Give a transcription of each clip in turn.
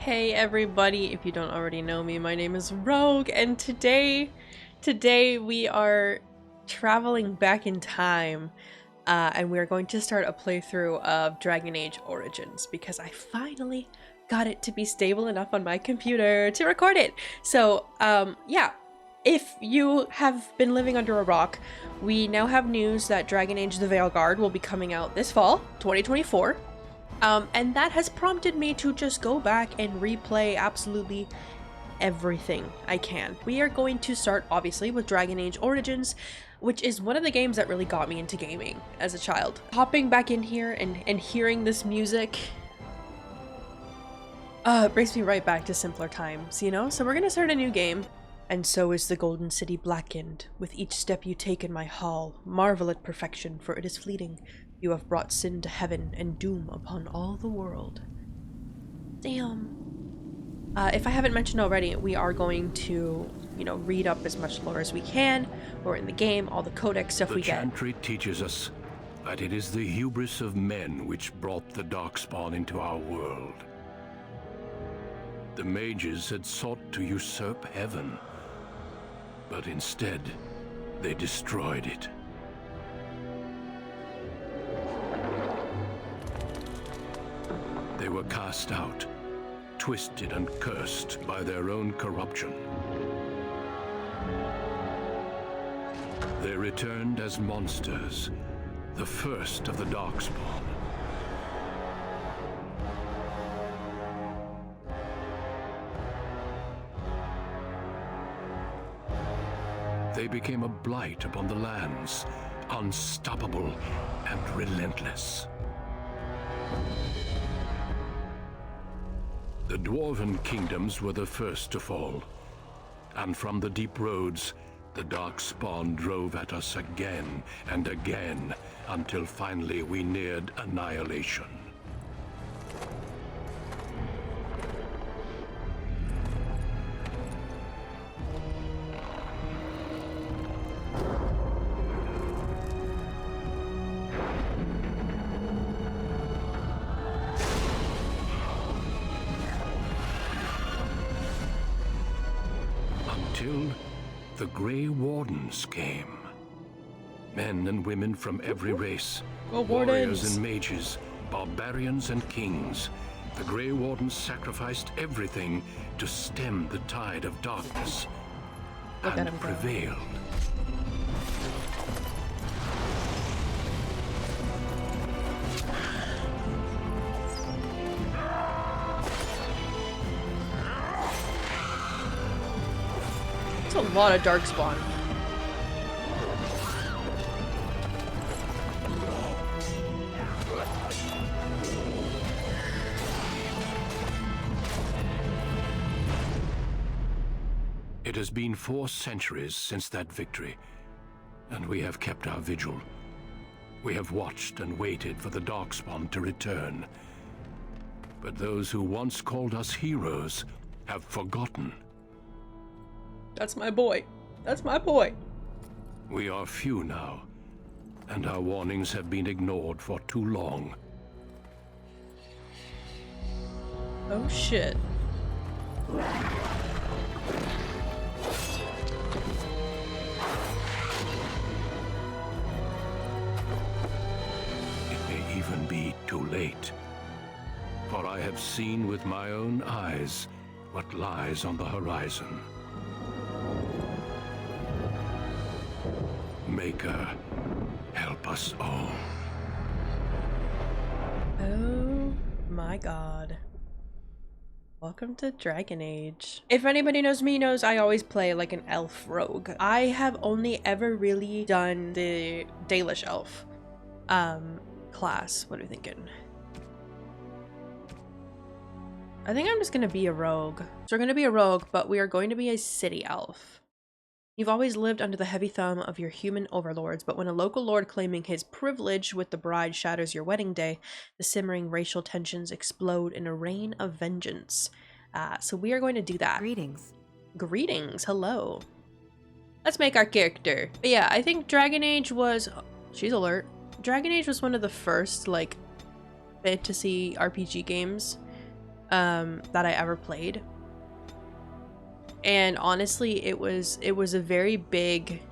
Hey everybody, if you don't already know me, my name is Rogue, and today we are traveling back in time, and we are going to start a playthrough of Dragon Age Origins, because I finally got it to be stable enough on my computer to record it. So, yeah, if you have been living under a rock, we now have news that Dragon Age the Veilguard will be coming out this fall, 2024. And that has prompted me to just go back and replay absolutely everything I can. We are going to start, obviously, with Dragon Age Origins, which is one of the games that really got me into gaming as a child. Hopping back in here and hearing this music brings me right back to simpler times, you know? So we're gonna start a new game. And so is the Golden City blackened. With each step you take in my hall, marvel at perfection, for it is fleeting. You have brought sin to heaven and doom upon all the world. Damn. If I haven't mentioned already, we are going to, read up as much lore as we can, or in the game, all the codex stuff we get. The Chantry teaches us that it is the hubris of men which brought the Darkspawn into our world. The mages had sought to usurp heaven, but instead, they destroyed it. They were cast out, twisted and cursed by their own corruption. They returned as monsters, the first of the Darkspawn. They became a blight upon the lands, unstoppable and relentless. The Dwarven kingdoms were the first to fall, and from the deep roads, the Darkspawn drove at us again and again, until finally we neared annihilation. Until the Grey Wardens came. Men and women from every race, warriors and mages, barbarians and kings. The Grey Wardens sacrificed everything to stem the tide of darkness, and prevailed. It's a lot of Darkspawn. It has been 4 centuries since that victory, and we have kept our vigil. We have watched and waited for the Darkspawn to return. But those who once called us heroes have forgotten. That's my boy. That's my boy. We are few now, and our warnings have been ignored for too long. Oh shit. It may even be too late, for I have seen with my own eyes what lies on the horizon. Maker, help us all. Oh my god. Welcome to Dragon Age. If anybody knows me, knows I always play like an elf rogue. I have only ever really done the Dalish elf class. What are we thinking? I think I'm just gonna be a rogue. So we're gonna be a rogue, but we are going to be a city elf. You've always lived under the heavy thumb of your human overlords, but when a local lord claiming his privilege with the bride shatters your wedding day, the simmering racial tensions explode in a rain of vengeance. So we are going to do that. Greetings. Greetings, hello. Let's make our character. But yeah, I think Dragon Age was... She's alert. Dragon Age was one of the first, like, fantasy RPG games that I ever played. And honestly, it was a very big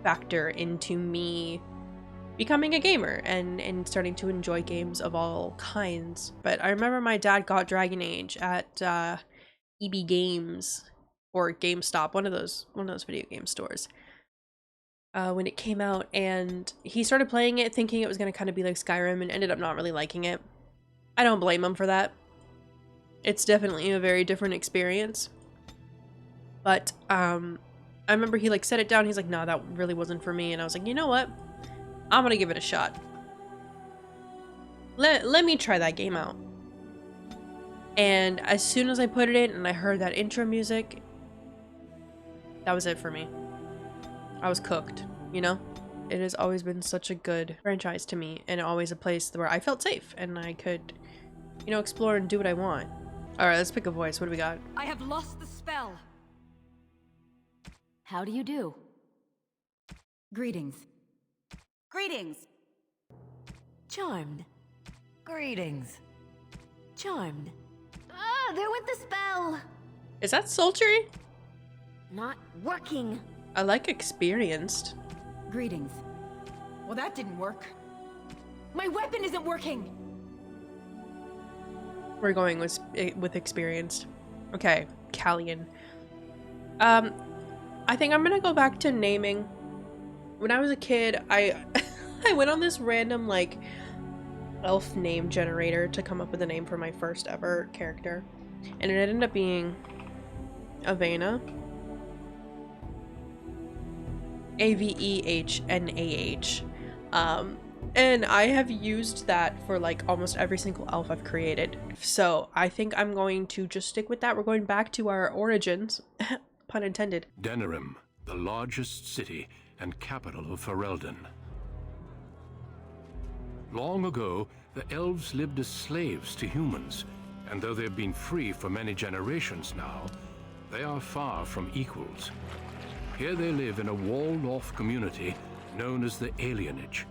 factor into me becoming a gamer and starting to enjoy games of all kinds. But I remember my dad got Dragon Age at EB Games or GameStop, one of those video game stores, when it came out, and he started playing it thinking it was going to kind of be like Skyrim and ended up not really liking it. I don't blame him for that. It's definitely a very different experience. But I remember he like set it down. He's like, "No, that really wasn't for me." And I was like, "You know what? I'm gonna give it a shot. Let me try that game out." And as soon as I put it in and I heard that intro music, that was it for me. I was cooked, you know? It has always been such a good franchise to me, and always a place where I felt safe and I could, you know, explore and do what I want. Alright, let's pick a voice. What do we got? I have lost the spell. How do you do? Greetings. Greetings. Charmed. Greetings. Charmed. Ah, there went the spell. Is that sultry? Not working. I like experienced. Greetings. Well, that didn't work. My weapon isn't working. We're going with experienced. Okay, Callian. I think I'm gonna go back to naming. When I was a kid, I I went on this random like elf name generator to come up with a name for my first ever character, and it ended up being Avena. Avehnah. And I have used that for like almost every single elf I've created. So I think I'm going to just stick with that. We're going back to our origins, pun intended. Denerim, the largest city and capital of Ferelden. Long ago, the elves lived as slaves to humans, and though they've been free for many generations now, they are far from equals. Here they live in a walled-off community known as the Alienage,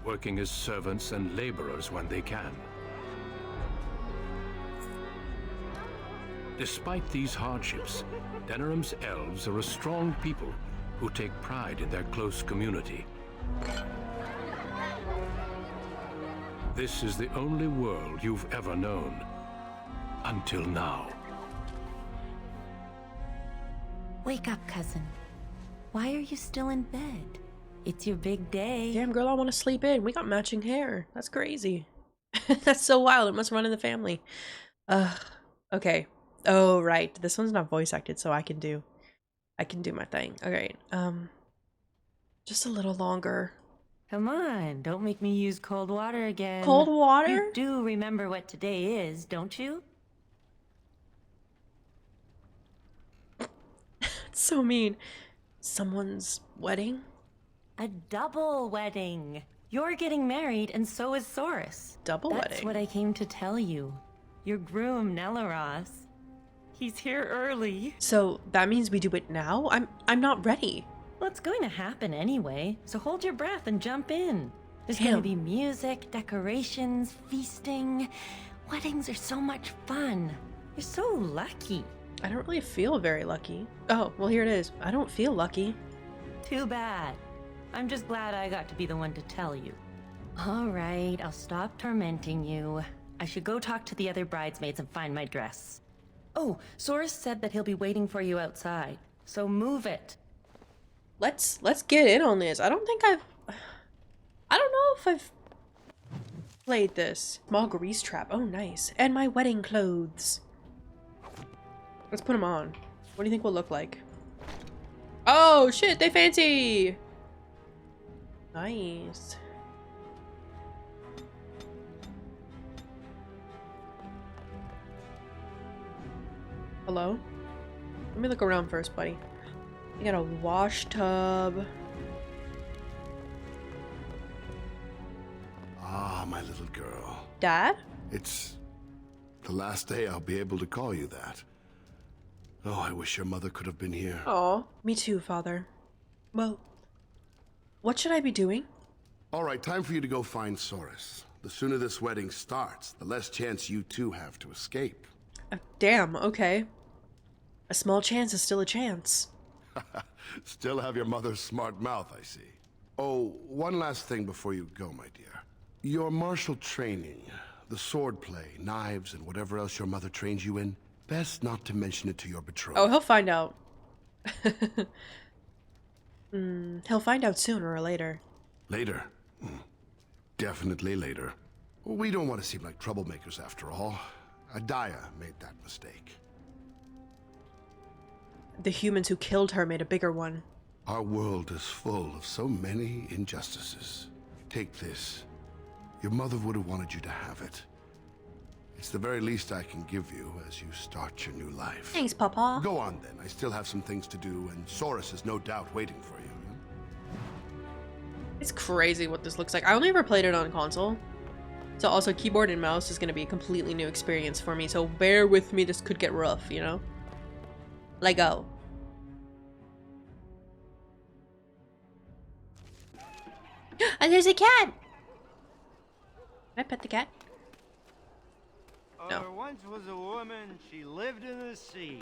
working as servants and laborers when they can. Despite these hardships, Denerim's elves are a strong people who take pride in their close community. This is the only world you've ever known, until now. Wake up, cousin. Why are you still in bed? It's your big day. Damn, girl, I want to sleep in. We got matching hair. That's crazy. That's so wild. It must run in the family. Okay. Oh, right. This one's not voice acted, so I can do my thing. Okay. Just a little longer. Come on, don't make me use cold water again. Cold water? You do remember what today is, don't you? That's so mean. Someone's wedding? A double wedding. You're getting married, and so is Saurus. Double wedding? That's what I came to tell you. Your groom, Nelaros. He's here early. So that means we do it now? I'm not ready. Well, it's going to happen anyway, so hold your breath and jump in. There's Damn. going to be music, decorations, feasting. Weddings are so much fun. You're so lucky. I don't really feel very lucky. Oh, well, here it is. I don't feel lucky. Too bad. I'm just glad I got to be the one to tell you. All right, I'll stop tormenting you. I should go talk to the other bridesmaids and find my dress. Oh, Saurus said that he'll be waiting for you outside, so move it. Let's get in on this. I don't know if I've played this. Small grease trap. Oh, nice. And my wedding clothes. Let's put them on. What do you think we'll look like? Oh, shit, they fancy. Nice. Hello? Let me look around first, buddy. You got a wash tub. Ah, my little girl. Dad? It's the last day I'll be able to call you that. Oh, I wish your mother could have been here. Aw, me too, Father. Well, what should I be doing? All right, time for you to go find Saurus. The sooner this wedding starts, the less chance you two have to escape. Damn, okay. A small chance is still a chance. Still have your mother's smart mouth, I see. Oh, one last thing before you go, my dear. Your martial training, the sword play, knives, and whatever else your mother trains you in, best not to mention it to your betrothed. Oh, he'll find out. He'll find out sooner or later. Later? Definitely later. We don't want to seem like troublemakers after all. Adaya made that mistake. The humans who killed her made a bigger one. Our world is full of so many injustices. Take this. Your mother would have wanted you to have it. It's the very least I can give you as you start your new life. Thanks, Papa. Go on then. I still have some things to do, and Saurus is no doubt waiting for you. It's crazy what this looks like. I only ever played it on console. So also keyboard and mouse is going to be a completely new experience for me. So bear with me, this could get rough, you know? Lego. And there's a cat! Can I pet the cat? No. There once was a woman, she lived in the sea.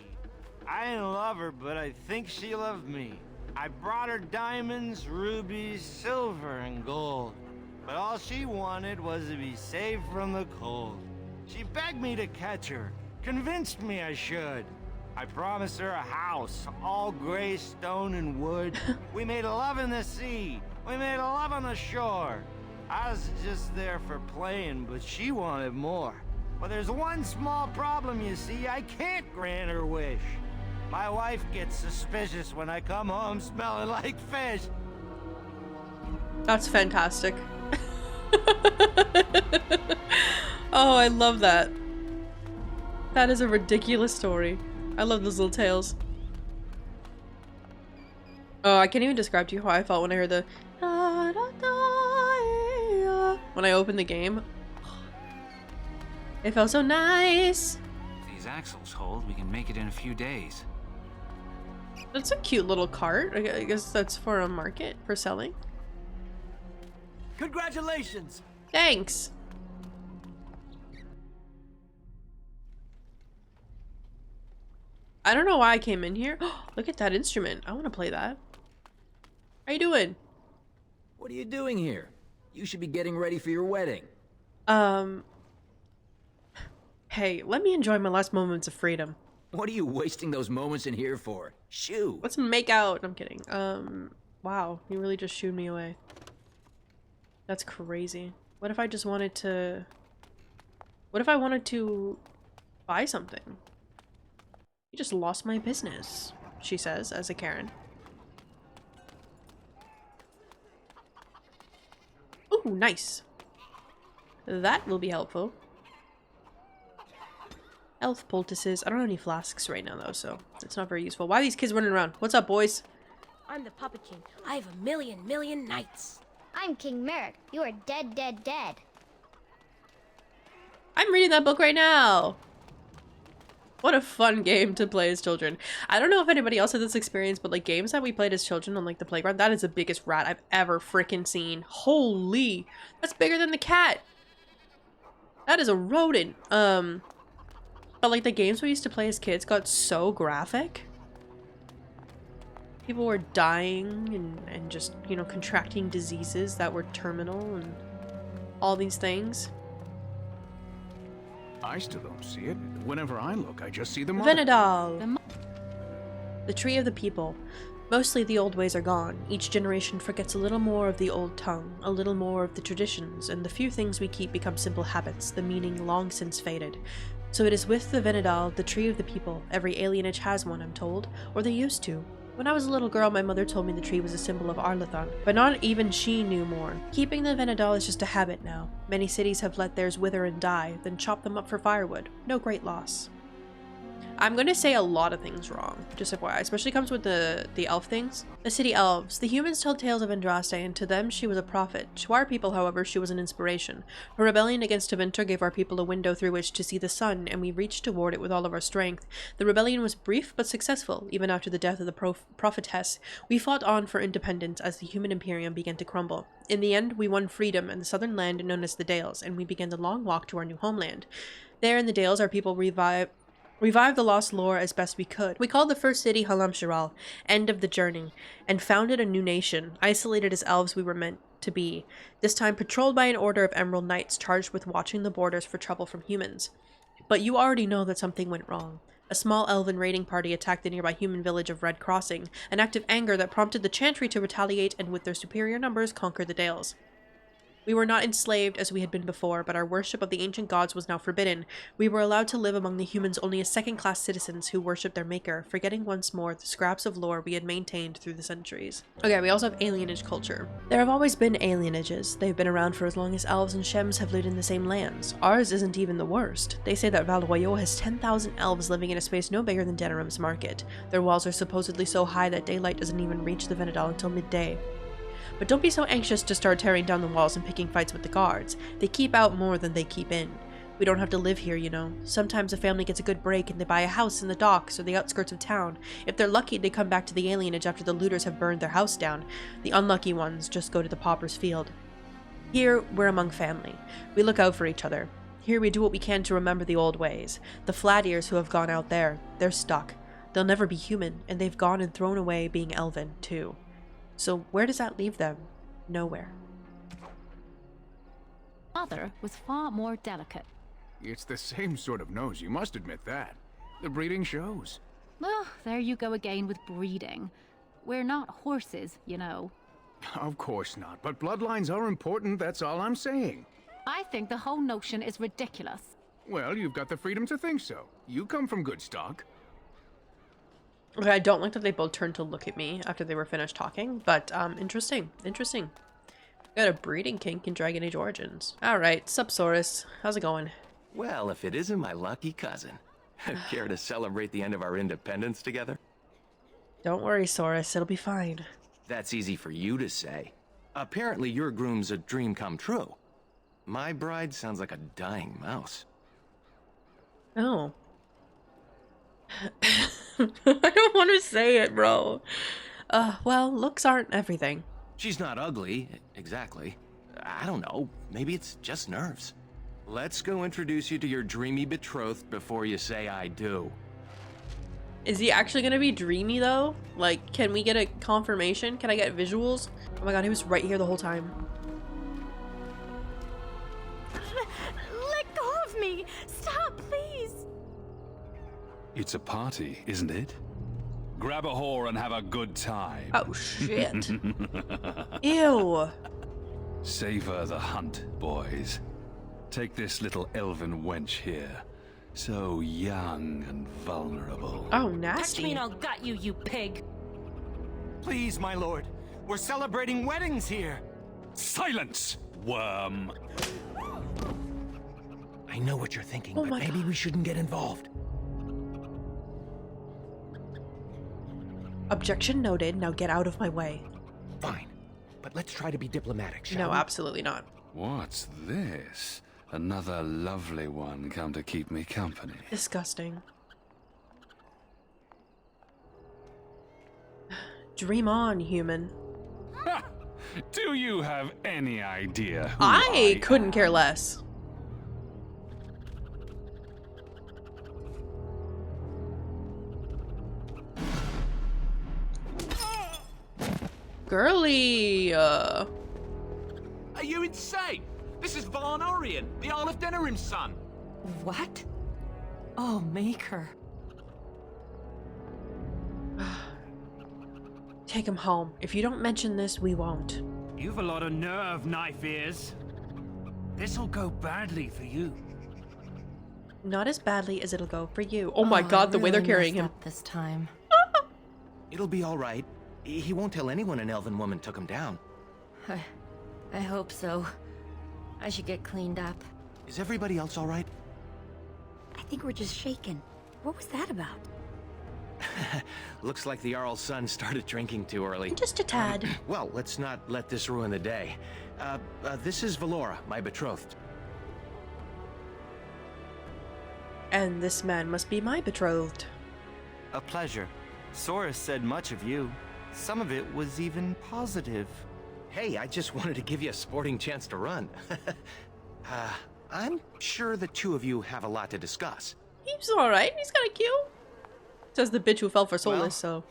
I didn't love her, but I think she loved me. I brought her diamonds, rubies, silver, and gold. But all she wanted was to be saved from the cold. She begged me to catch her, convinced me I should. I promised her a house, all gray stone and wood. We made love in the sea. We made love on the shore. I was just there for playing, but she wanted more. Well, there's one small problem, you see. I can't grant her wish. My wife gets suspicious when I come home smelling like fish. That's fantastic. Oh, I love that. That is a ridiculous story. I love those little tales. Oh, I can't even describe to you how I felt when I heard the da, da, da, when I opened the game. It felt so nice. If these axles hold, we can make it in a few days. That's a cute little cart. I guess that's for a market, for selling. Congratulations! Thanks. I don't know why I came in here. Look at that instrument. I want to play that. How you doing? What are you doing here? You should be getting ready for your wedding. Hey, let me enjoy my last moments of freedom. What are you wasting those moments in here for? Shoo! Let's make out. I'm kidding. Wow, you really just shooed me away. That's crazy. What if I just wanted to... What if I wanted to buy something? You just lost my business, she says, as a Karen. Ooh, nice. That will be helpful. Elf poultices. I don't have any flasks right now, though, so it's not very useful. Why are these kids running around? What's up, boys? I'm the Puppet King. I have a million knights. I'm King Merrick. You are dead, dead, dead. I'm reading that book right now. What a fun game to play as children. I don't know if anybody else had this experience, but like games that we played as children on like the playground, that is the biggest rat I've ever freaking seen. Holy, that's bigger than the cat. That is a rodent. But like the games we used to play as kids got so graphic. People were dying and just, you know, contracting diseases that were terminal and all these things. I still don't see it. Whenever I look, I just see the mother. Venedal. The tree of the people. Mostly the old ways are gone. Each generation forgets a little more of the old tongue, a little more of the traditions, and the few things we keep become simple habits, the meaning long since faded. So it is with the Venedal, the tree of the people. Every alienage has one, I'm told, or they used to. When I was a little girl, my mother told me the tree was a symbol of Arlathan, but not even she knew more. Keeping the Venedal is just a habit now. Many cities have let theirs wither and die, then chop them up for firewood. No great loss. I'm gonna say a lot of things wrong, just FYI, especially comes with the elf things. The city elves. The humans told tales of Andraste, and to them she was a prophet. To our people, however, she was an inspiration. Her rebellion against Tevinter gave our people a window through which to see the sun, and we reached toward it with all of our strength. The rebellion was brief but successful, even after the death of the prophetess. We fought on for independence as the human imperium began to crumble. In the end, we won freedom and the southern land known as the Dales, and we began the long walk to our new homeland. There in the Dales, our people Revived the lost lore as best we could. We called the first city Halamshiral, end of the journey, and founded a new nation, isolated as elves we were meant to be, this time patrolled by an order of Emerald Knights charged with watching the borders for trouble from humans. But you already know that something went wrong. A small elven raiding party attacked the nearby human village of Red Crossing, an act of anger that prompted the Chantry to retaliate and with their superior numbers conquer the Dales. We were not enslaved as we had been before, but our worship of the ancient gods was now forbidden. We were allowed to live among the humans only as second-class citizens who worshipped their maker, forgetting once more the scraps of lore we had maintained through the centuries. Okay, we also have alienage culture. There have always been alienages. They've been around for as long as elves and shems have lived in the same lands. Ours isn't even the worst. They say that Val-Royaux has 10,000 elves living in a space no bigger than Denerim's Market. Their walls are supposedly so high that daylight doesn't even reach the Venedal until midday. But don't be so anxious to start tearing down the walls and picking fights with the guards. They keep out more than they keep in. We don't have to live here, you know. Sometimes a family gets a good break and they buy a house in the docks or the outskirts of town. If they're lucky, they come back to the alienage after the looters have burned their house down. The unlucky ones just go to the pauper's field. Here, we're among family. We look out for each other. Here we do what we can to remember the old ways. The flat ears who have gone out there, they're stuck. They'll never be human, and they've gone and thrown away being elven, too. So where does that leave them? Nowhere. Mother was far more delicate. It's the same sort of nose, you must admit that. The breeding shows. Well, there you go again with breeding. We're not horses, you know. Of course not, but bloodlines are important, that's all I'm saying. I think the whole notion is ridiculous. Well, you've got the freedom to think so. You come from good stock. Okay, I don't like that they both turned to look at me after they were finished talking, but interesting. Got a breeding kink in Dragon Age Origins. Alright, sup Saurus, how's it going? Well, if it isn't my lucky cousin. Care to celebrate the end of our independence together? Don't worry, Saurus, it'll be fine. That's easy for you to say. Apparently your groom's a dream come true. My bride sounds like a dying mouse. Oh. I don't want to say it, bro. Well, looks aren't everything. She's not ugly, exactly. I don't know, maybe it's just nerves. Let's go introduce you to your dreamy betrothed before you say I do. Is he actually gonna be dreamy though? Like, can we get a confirmation? Can I get visuals? Oh my god, he was right here the whole time. Let go of me! Stop, please! It's a party, isn't it? Grab a whore and have a good time. Oh shit. Ew. Savor the hunt, boys. Take this little elven wench here. So young and vulnerable. Oh, nasty. Touch me and I'll gut you, you pig. Please, my lord. We're celebrating weddings here. Silence, worm. I know what you're thinking, Oh but maybe God. we shouldn't get involved. Objection noted. Now get out of my way. Fine, but let's try to be diplomatic, shall No, we? absolutely not. What's this? Another lovely one come to keep me company. Disgusting. Dream on, human. Do you have any idea who I couldn't care less. Girly, Are you insane? This is Varn Orien, the Earl of Denerim's son. What? Oh, Maker. Take him home. If you don't mention this, we won't. You've a lot of nerve, knife ears. This'll go badly for you. Not as badly as it'll go for you. Oh my god, the way they're carrying him. This time. It'll be all right. He won't tell anyone an elven woman took him down. I hope so. I should get cleaned up. Is everybody else all right? I think we're just shaken. What was that about? Looks like the Jarl's son started drinking too early. Just a tad. Well, let's not let this ruin the day. This is Valora, my betrothed. And this man must be my betrothed. A pleasure. Saurus said much of you. Some of it was even positive. Hey, I just wanted to give you a sporting chance to run. I'm sure the two of you have a lot to discuss. He's alright. He's kind of cute. Says the bitch who fell for Solus, Well, so.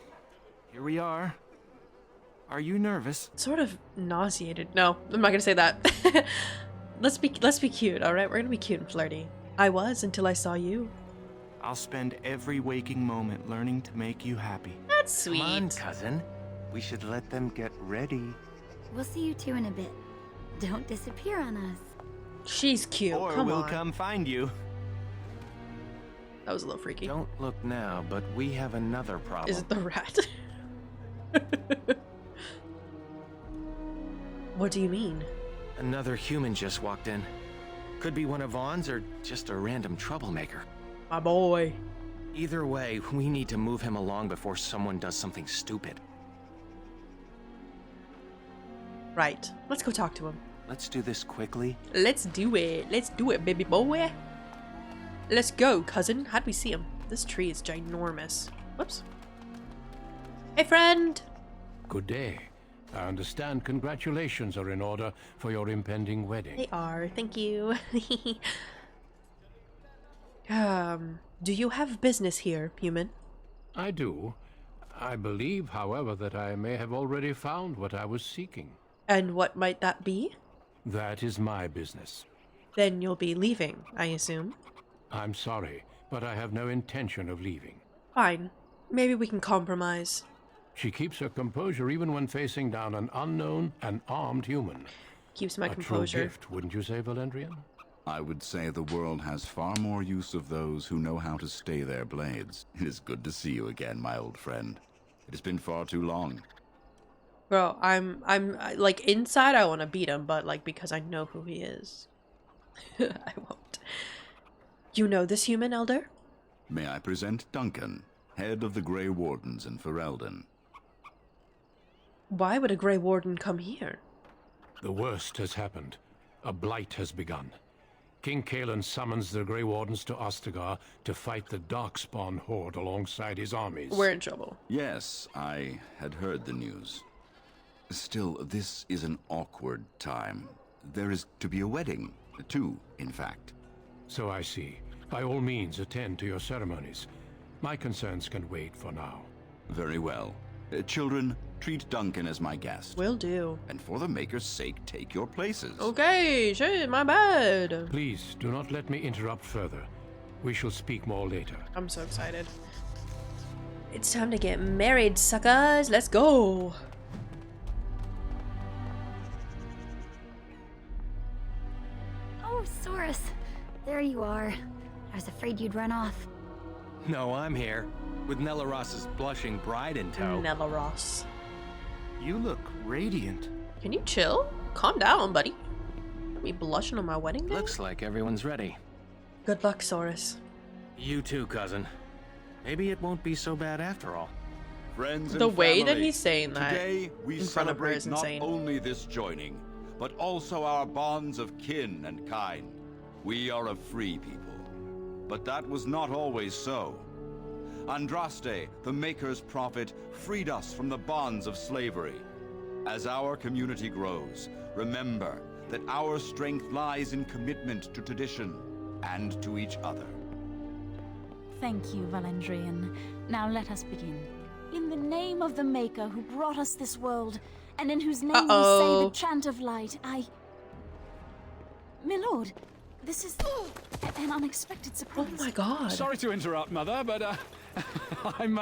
Here we are. Are you nervous? Sort of nauseated. No, I'm not gonna say that. let's be cute, alright? We're gonna be cute and flirty. I was until I saw you. I'll spend every waking moment learning to make you happy. That's sweet. Come on, cousin. We should let them get ready. We'll see you two in a bit. Don't disappear on us. She's cute. Or Come we'll on. come find you. That was a little freaky. Don't look now, but we have another problem. Is it the rat? What do you mean? Another human just walked in. Could be one of Vaughn's or just a random troublemaker. My boy. Either way, we need to move him along before someone does something stupid. Right. Let's go talk to him. Let's do this quickly. Let's do it. Let's do it, baby boy. Let's go, cousin. How'd we see him? This tree is ginormous. Whoops. Hey, friend. Good day. I understand congratulations are in order for your impending wedding. They are. Thank you. Do you have business here, human? I do. I believe, however, that I may have already found what I was seeking. And what might that be? That is my business. Then you'll be leaving, I assume. I'm sorry, but I have no intention of leaving. Fine. Maybe we can compromise. She keeps her composure even when facing down an unknown and armed human. Keeps my A composure. true gift, wouldn't you say, Valendrian? I would say the world has far more use of those who know how to stay their blades. It is good to see you again, my old friend. It has been far too long. Bro, I'm like inside I want to beat him, but like because I know who he is. I won't. You know this human, Elder? May I present Duncan, head of the Grey Wardens in Ferelden. Why would a Grey Warden come here? The worst has happened. A blight has begun. King Kalen summons the Grey Wardens to Ostagar to fight the Darkspawn horde alongside his armies. We're in trouble. Yes, I had heard the news. Still, this is an awkward time. There is to be a wedding. Two, in fact. So I see. By all means, attend to your ceremonies. My concerns can wait for now. Very well. Children, treat Duncan as my guest. Will do. And for the Maker's sake, take your places. Okay, shit, my bad. Please, do not let me interrupt further. We shall speak more later. I'm so excited. It's time to get married, suckers. Let's go. Oh, Saurus. There you are. I was afraid you'd run off. No, I'm here. With Nellaros's blushing bride in tow. Nellaros. You look radiant. Can you chill? Calm down, buddy. Me blushing on my wedding day? Looks like everyone's ready. Good luck, Saurus. You too, cousin. Maybe it won't be so bad after all. Friends and The way family, that he's saying that today we in front of her celebrate is not insane. only this joining, but also our bonds of kin and kind. We are a free people. But that was not always so. Andraste, the Maker's prophet, freed us from the bonds of slavery. As our community grows, remember that our strength lies in commitment to tradition and to each other. Thank you, Valendrian. Now let us begin. In the name of the Maker who brought us this world, and in whose name we say the chant of light, My lord, this is an unexpected surprise. Oh my god. Sorry to interrupt, Mother, but I'm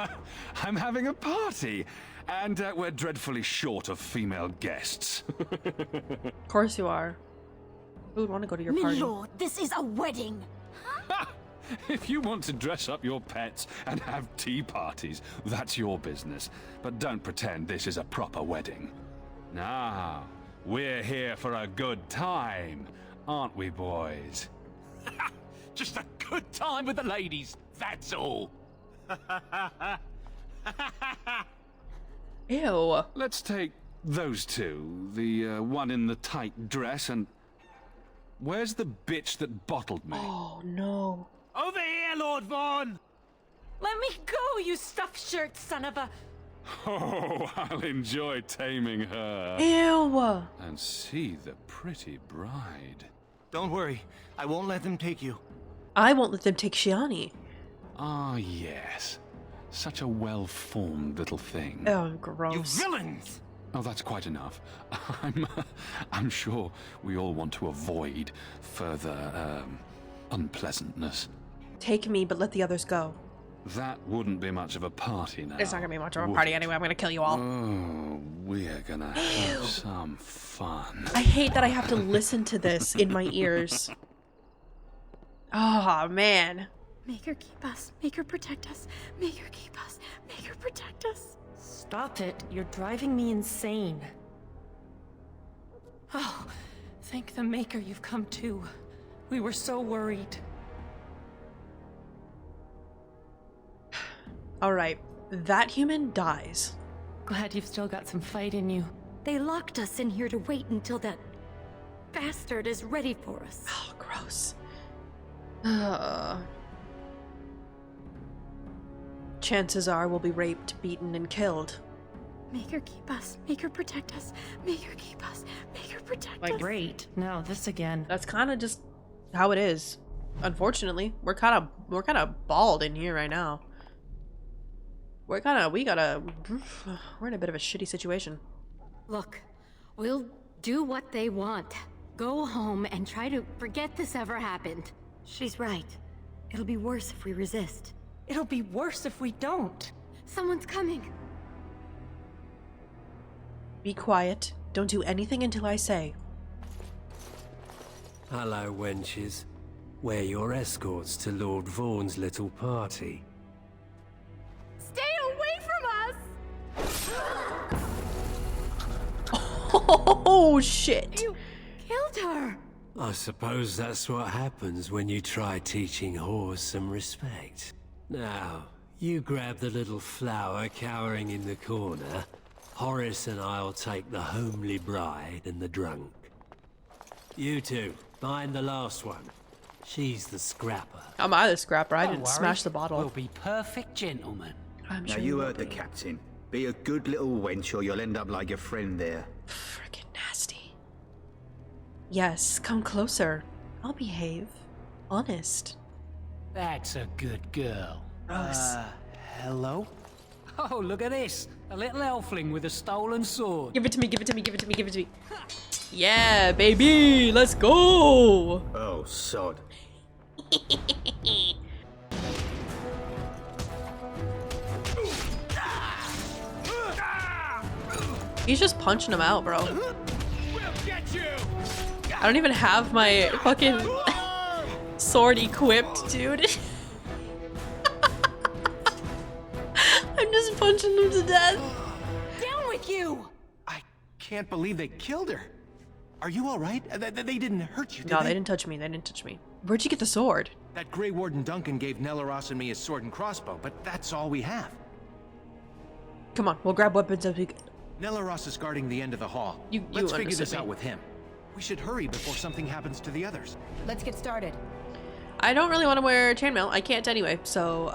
having a party, and we're dreadfully short of female guests. Of course you are. Who would want to go to your party? My lord, this is a wedding. If you want to dress up your pets and have tea parties, that's your business. But don't pretend this is a proper wedding. Now, we're here for a good time, aren't we, boys? Just a good time with the ladies, that's all. Ew. Let's take those two. The one in the tight dress and... Where's the bitch that bottled me? Oh, no. Over here, Lord Vaughn! Let me go, you stuffed shirt son of a... Oh, I'll enjoy taming her. Ew. And see the pretty bride. Don't worry, I won't let them take you. I won't let them take Shiani. Ah, yes. Such a well-formed little thing. Oh, gross. You villains! Oh, that's quite enough. I'm sure we all want to avoid further, unpleasantness. Take me, but let the others go. That wouldn't be much of a party now. It's not gonna be much of a would party it? anyway. I'm gonna kill you all. Oh, we're gonna have some fun. I hate that I have to listen to this in my ears. Oh, man. Make her keep us. Make her protect us. Make her keep us. Make her protect us. Stop it. You're driving me insane. Oh, thank the Maker you've come to. We were so worried. Alright, that human dies. Glad you've still got some fight in you. They locked us in here to wait until that bastard is ready for us. Oh, gross. Chances are we'll be raped, beaten, and killed. Make her keep us. Make her protect us. Make her keep us. Make her protect Like, us. Great. Now this again. That's kind of just how it is. Unfortunately, we're kind of bald in here right now. We're in a bit of a shitty situation. Look, we'll do what they want. Go home and try to forget this ever happened. She's right. It'll be worse if we resist. It'll be worse if we don't. Someone's coming. Be quiet. Don't do anything until I say. Hello, wenches. We're your escorts to Lord Vaughn's little party. Stay away from us! Oh, shit. You killed her! I suppose that's what happens when you try teaching whores some respect. Now, you grab the little flower cowering in the corner. Horace and I'll take the homely bride and the drunk. You two, find the last one. She's the scrapper. Am I the scrapper? I Don't didn't worry. smash the bottle. We'll be perfect gentlemen. I'm Now sure you will heard the be. captain. Be a good little wench or you'll end up like your friend there. Freaking nasty. Yes, come closer. I'll behave. Honest. That's a good girl. Gross. Hello? Oh, look at this. A little elfling with a stolen sword. Give it to me, give it to me, give it to me, give it to me. Yeah, baby, let's go. Oh, sod. He's just punching him out, bro. We'll get you! I don't even have my fucking sword equipped, dude. I'm just punching him to death. Down with you! I can't believe they killed her. Are you all right? They didn't hurt you, did No, they didn't touch me. They didn't touch me. Where'd you get the sword? That Grey Warden Duncan gave Nelaros and me his sword and crossbow, but that's all we have. Come on, we'll grab weapons as we... Nelaros is guarding the end of the hall. Let's figure this out with him. We should hurry before something happens to the others. Let's get started. I don't really want to wear chainmail. I can't anyway, so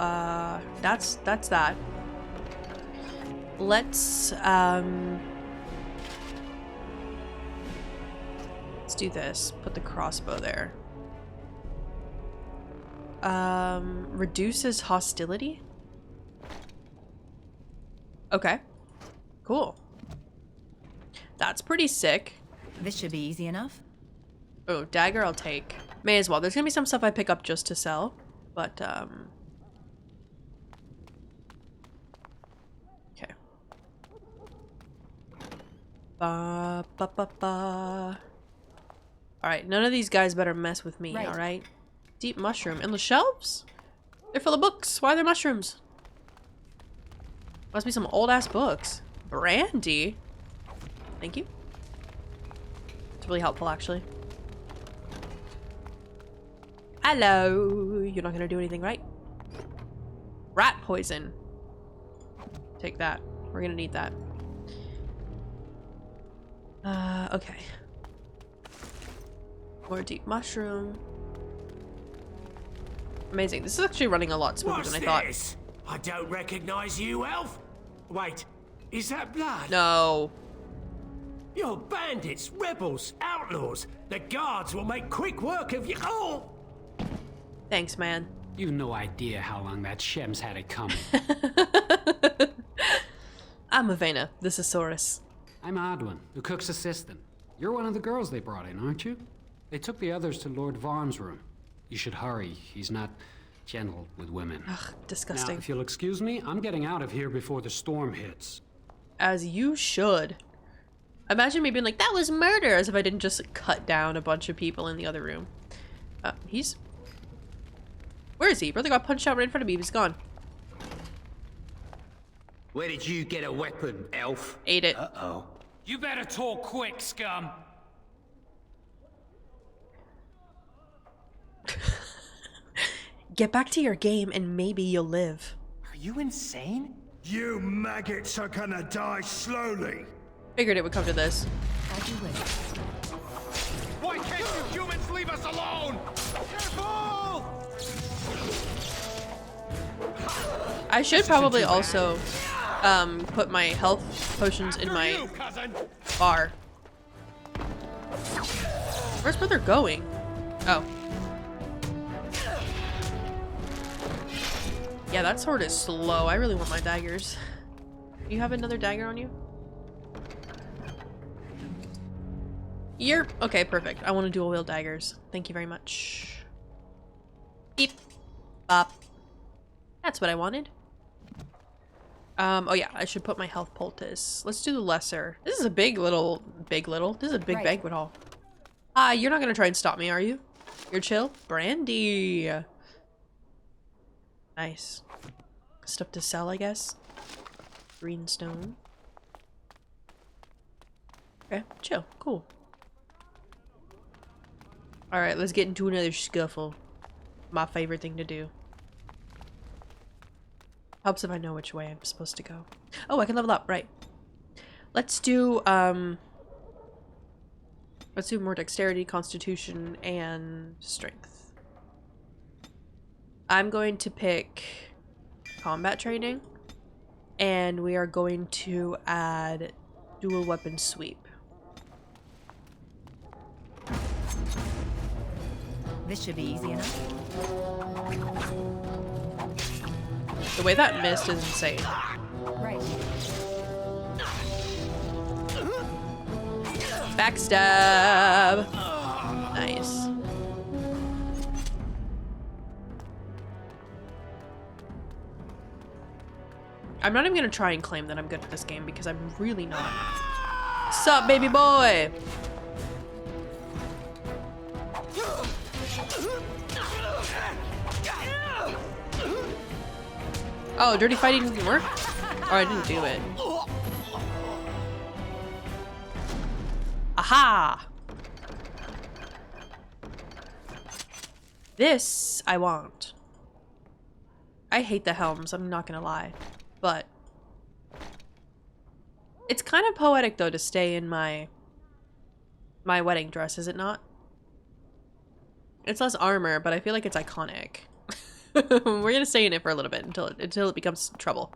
that's that. Let's do this. Put the crossbow there. Reduces hostility? Okay. Cool. That's pretty sick. This should be easy enough. Oh, dagger I'll take. May as well. There's gonna be some stuff I pick up just to sell, but okay. Ba ba ba ba. All right, none of these guys better mess with me. Right. All right. Deep mushroom. And the shelves? They're full of books. Why are there mushrooms? Must be some old ass books. Brandy. Thank you. It's really helpful, actually. Hello. You're not gonna do anything, right? Rat poison. Take that. We're gonna need that. Okay. More deep mushroom. Amazing. This is actually running a lot smoother than I thought. This? I don't recognize you, elf. Wait, is that blood? No. You're bandits, rebels, outlaws. The guards will make quick work of you. Oh! Thanks, man. You've no idea how long that Shem's had it coming. I'm Avena. This is Saurus. I'm Adwin, the cook's assistant. You're one of the girls they brought in, aren't you? They took the others to Lord Varn's room. You should hurry. He's not gentle with women. Ugh, disgusting. Now, if you'll excuse me, I'm getting out of here before the storm hits. As you should. Imagine me being like, that was murder, as if I didn't just cut down a bunch of people in the other room. Where is he? Brother got punched out right in front of me. He's gone. Where did you get a weapon, elf? Ate it. Uh-oh. You better talk quick, scum. Get back to your game and maybe you'll live. Are you insane? You maggots are gonna die slowly. Figured it would come to this. Why can't you humans leave us alone? Careful! I should probably also put my health potions in my bar. Where's brother going? Oh. Yeah, that sword is slow. I really want my daggers. Do you have another dagger on you? You're okay, perfect. I want to dual wield daggers. Thank you very much. Beep. Bop. That's what I wanted. Oh yeah, I should put my health poultice. Let's do the lesser. This is a big little. This is a big banquet hall. You're not gonna try and stop me, are you? You're chill? Brandy. Nice. Stuff to sell, I guess. Greenstone. Okay, chill. Cool. Alright, let's get into another scuffle. My favorite thing to do. Helps if I know which way I'm supposed to go. Oh, I can level up, right. Let's do more dexterity, constitution, and strength. I'm going to pick combat training, and we are going to add dual weapon sweep. This should be easy enough. The way that missed is insane. Right. Backstab. Nice. I'm not even gonna try and claim that I'm good at this game because I'm really not. Sup, baby boy? Oh, dirty fighting didn't work? Or I didn't do it. Aha! This I want. I hate the helms, I'm not gonna lie. But it's kind of poetic though to stay in my wedding dress, is it not? It's less armor, but I feel like it's iconic. We're gonna stay in it for a little bit until it becomes trouble.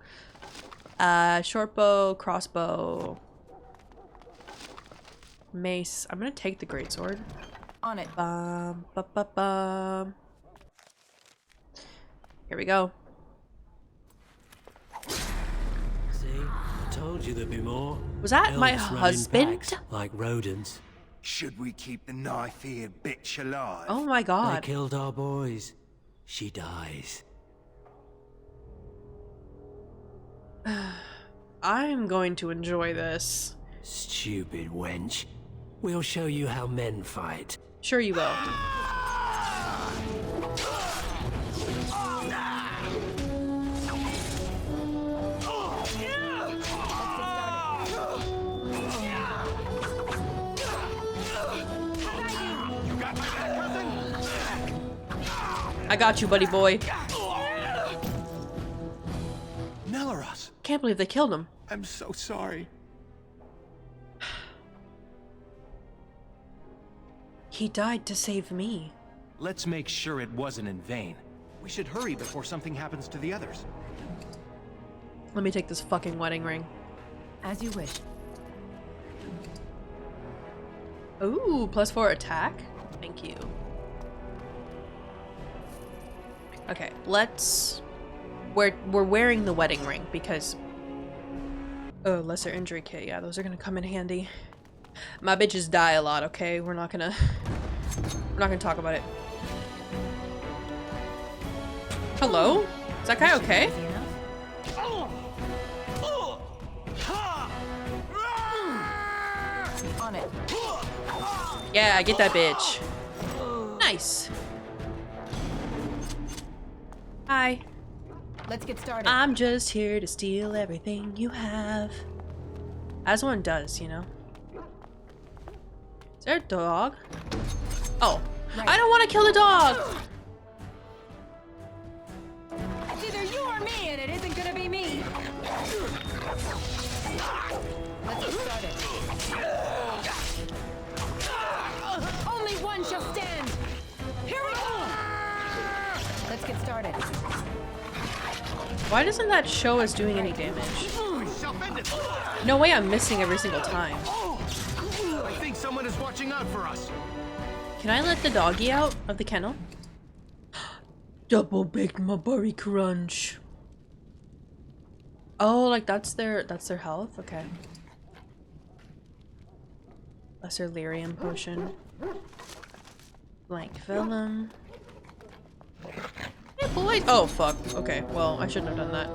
Short bow, crossbow, mace. I'm gonna take the greatsword. On it. Bum, bum, bum, bum. Here we go. See, I told you there'd be more. Was that my Elves running husband? packs like rodents. Should we keep the knife-eared bitch alive? Oh my They god. killed our boys. She dies. I'm going to enjoy this. Stupid wench. We'll show you how men fight. Sure you will. I got you, buddy boy. Nelaros. Can't believe they killed him. I'm so sorry. He died to save me. Let's make sure it wasn't in vain. We should hurry before something happens to the others. Let me take this fucking wedding ring. As you wish. Ooh, +4 attack? Thank you. Okay, we're wearing the wedding ring because oh, lesser injury kit. Yeah, those are gonna come in handy. My bitches die a lot, okay? We're not gonna talk about it. Hello? Is that guy okay? On it. Yeah, get that bitch. Nice. Hi. Let's get started. I'm just here to steal everything you have. As one does, you know. Is there a dog? Oh. Right. I don't want to kill the dog! It's either you or me, and it isn't gonna be me. Let's get started. Only one shall stand. Here we go. Let's get started. Why doesn't that show us doing any damage? No way I'm missing every single time. I think someone is watching out for us. Can I let the doggy out of the kennel? Double baked Mabari crunch. Oh, like that's their health? Okay. Lesser lyrium potion. Blank vellum. Hey boys! Oh fuck. Okay, well I shouldn't have done that.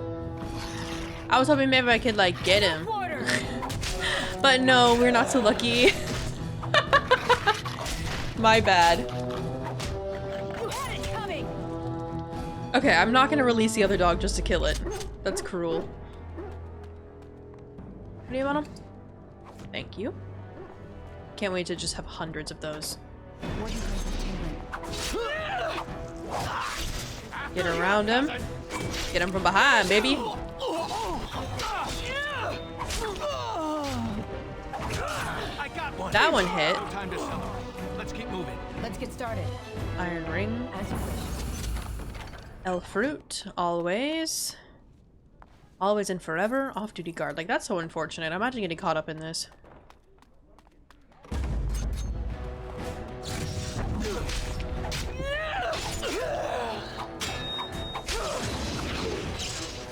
I was hoping maybe I could like get him. But no, we're not so lucky. My bad. Okay, I'm not gonna release the other dog just to kill it. That's cruel. What do you want him? Thank you. Can't wait to just have hundreds of those. Get around him. Get him from behind, baby. That one hit. Let's keep moving. Let's get started. Iron ring. As you wish. Elf fruit. Always. Always and forever. Off-duty guard. Like, that's so unfortunate. I imagine getting caught up in this.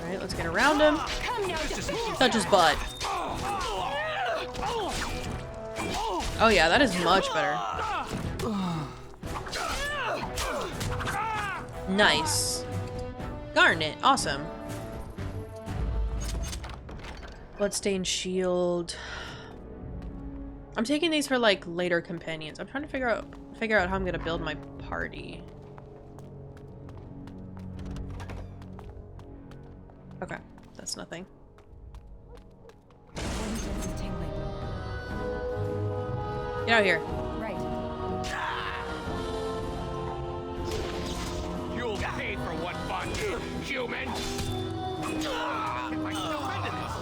Alright, let's get around him. Touch his butt. Oh yeah, that is much better. Nice. Garnet, awesome. Bloodstained shield. I'm taking these for like later companions. I'm trying to figure out how I'm gonna build my party. Okay, that's nothing. Get out of here. Right. You'll pay for what fun, human. If I still into this.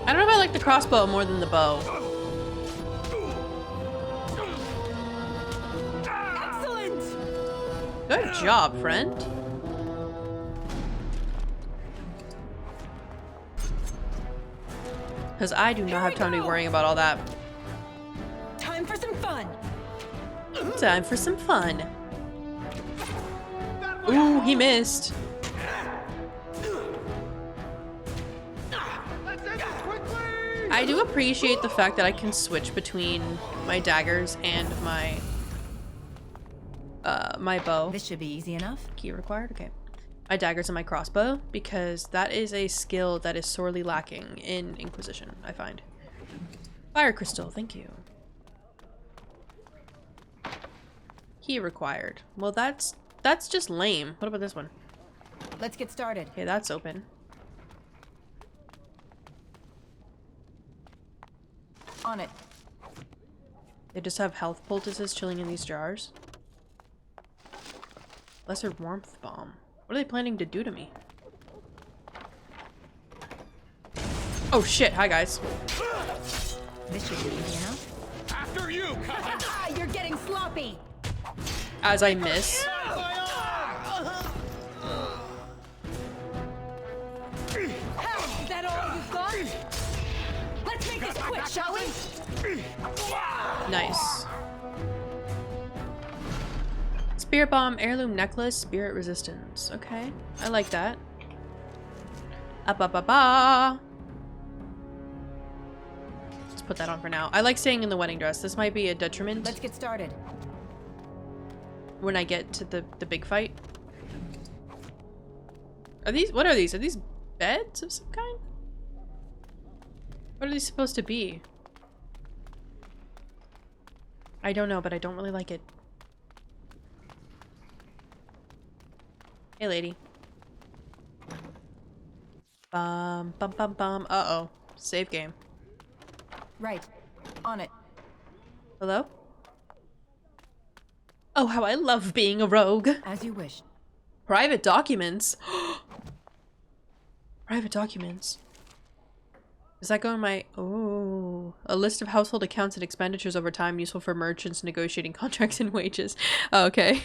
I don't know if I like the crossbow more than the bow. Excellent. Good job, friend. Because I do not have time to be worrying about all that. Time for some fun. Time for some fun. Ooh, he missed. I do appreciate the fact that I can switch between my daggers and my my bow. This should be easy enough. Key required? Okay. My daggers and my crossbow, because that is a skill that is sorely lacking in Inquisition, I find. Fire crystal, thank you. Key required. Well, that's just lame. What about this one? Let's get started. Okay, that's open. On it. They just have health poultices chilling in these jars. Lesser warmth bomb. What are they planning to do to me? Oh shit, hi guys. This should be easy enough. After you, cousin. You're getting sloppy. As I miss. Is that all you've got? Let's make this quick, shall we? Nice. Spirit bomb, heirloom necklace, spirit resistance. Okay, I like that. Let's put that on for now. I like staying in the wedding dress. This might be a detriment. Let's get started. When I get to the big fight. Are these, what are these? Are these beds of some kind? What are these supposed to be? I don't know, but I don't really like it. Hey, lady. Bum, bum, bum, bum. Uh-oh. Save game. Right. On it. Hello? Oh, how I love being a rogue. As you wish. Private documents. Private documents. Does that go in my... Oh. A list of household accounts and expenditures over time useful for merchants negotiating contracts and wages. Oh, okay.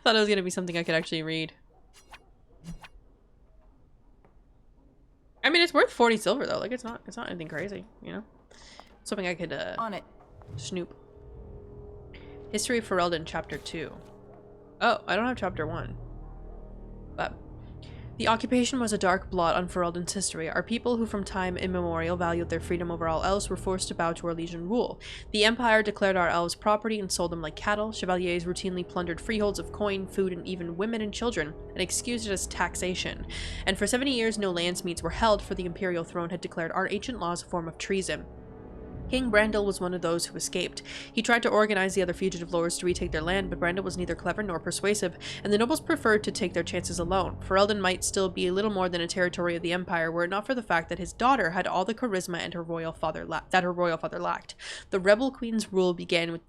Thought it was gonna be something I could actually read. I mean, it's worth 40 silver though. Like, it's not anything crazy, you know? Something I could on it. Snoop. History of Ferelden, chapter 2. Oh, I don't have chapter 1. But the occupation was a dark blot on Ferelden's history. Our people, who from time immemorial valued their freedom over all else, were forced to bow to Orlesian rule. The Empire declared our elves property and sold them like cattle. Chevaliers routinely plundered freeholds of coin, food, and even women and children, and excused it as taxation. And for 70 years, no landsmeets were held, for the imperial throne had declared our ancient laws a form of treason. King Brandil was one of those who escaped. He tried to organize the other fugitive lords to retake their land, but Brandil was neither clever nor persuasive, and the nobles preferred to take their chances alone. Ferelden might still be little more than a territory of the Empire, were it not for the fact that his daughter had all the charisma and her royal father lacked. The rebel queen's rule began with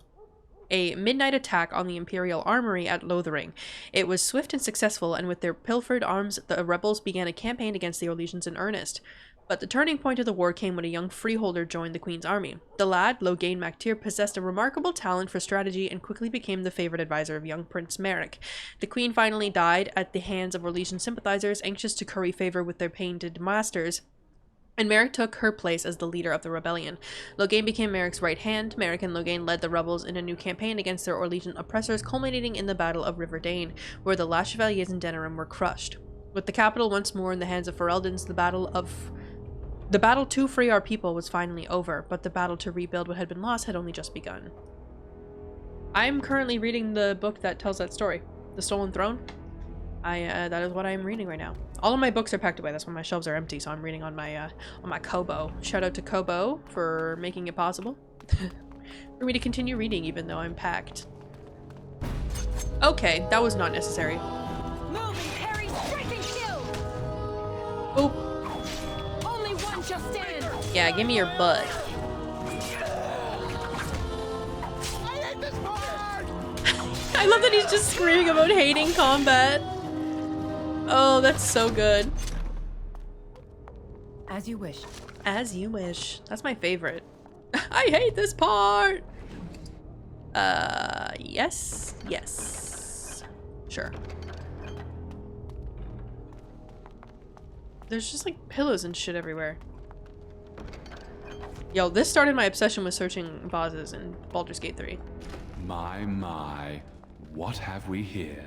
a midnight attack on the Imperial armory at Lothering. It was swift and successful, and with their pilfered arms, the rebels began a campaign against the Orlesians in earnest. But the turning point of the war came when a young freeholder joined the Queen's army. The lad, Loghain MacTyr, possessed a remarkable talent for strategy and quickly became the favorite advisor of young Prince Merrick. The Queen finally died at the hands of Orlesian sympathizers, anxious to curry favor with their painted masters, and Merrick took her place as the leader of the rebellion. Loghain became Merrick's right hand. Merrick and Loghain led the rebels in a new campaign against their Orlesian oppressors, culminating in the Battle of River Dane, where the last Chevaliers in Denerim were crushed. With the capital once more in the hands of Fereldans, the battle to free our people was finally over, but the battle to rebuild what had been lost had only just begun. I'm currently reading the book that tells that story, The Stolen Throne. That is what I am reading right now. All of my books are packed away. That's why my shelves are empty. So I'm reading on my Kobo. Shout out to Kobo for making it possible for me to continue reading, even though I'm packed. Okay, that was not necessary. Move and parry, strike and kill. Oop. Shall stand. Yeah, give me your butt. I love that he's just screaming about hating combat. Oh, that's so good. As you wish. As you wish. That's my favorite. I hate this part. Yes. Yes. Sure. There's just like pillows and shit everywhere. Yo, this started my obsession with searching vases in Baldur's Gate 3. My. What have we here?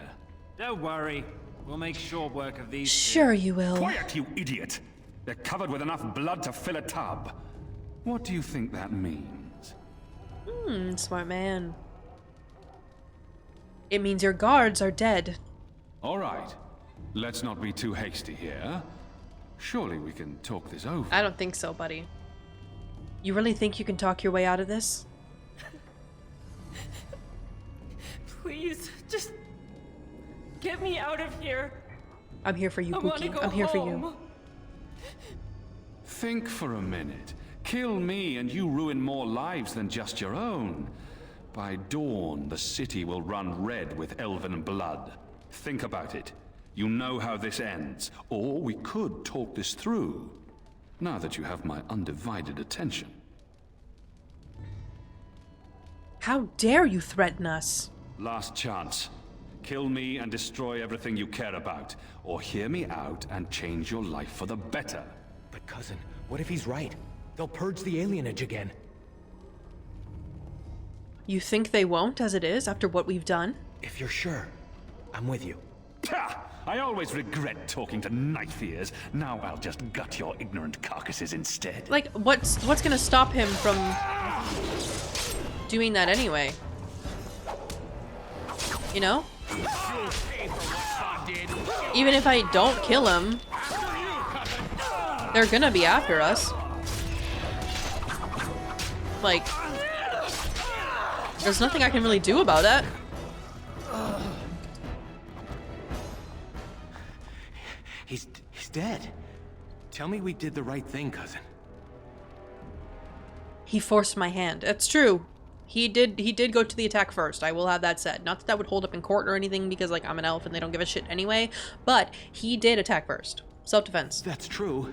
Don't worry. We'll make short work of these. Sure you will. Quiet, you idiot! They're covered with enough blood to fill a tub. What do you think that means? Smart man. It means your guards are dead. All right. Let's not be too hasty here. Surely we can talk this over. I don't think so, buddy. You really think you can talk your way out of this? Please, just get me out of here. I'm here for you, Pookie. I'm here for you. Think for a minute. Kill me and you ruin more lives than just your own. By dawn, the city will run red with elven blood. Think about it. You know how this ends. Or we could talk this through, now that you have my undivided attention. How dare you threaten us? Last chance. Kill me and destroy everything you care about. Or hear me out and change your life for the better. But cousin, what if he's right? They'll purge the alienage again. You think they won't as it is after what we've done? If you're sure, I'm with you. Ha! I always regret talking to knife ears. Now I'll just gut your ignorant carcasses instead. Like, what's gonna stop him from doing that anyway? You know? Even if I don't kill him, they're gonna be after us. Like, there's nothing I can really do about that. He's dead. Tell me we did the right thing, cousin. He forced my hand. That's true. He did go to the attack first. I will have that said. Not that that would hold up in court or anything because, like, I'm an elf and they don't give a shit anyway. But he did attack first. Self-defense. That's true.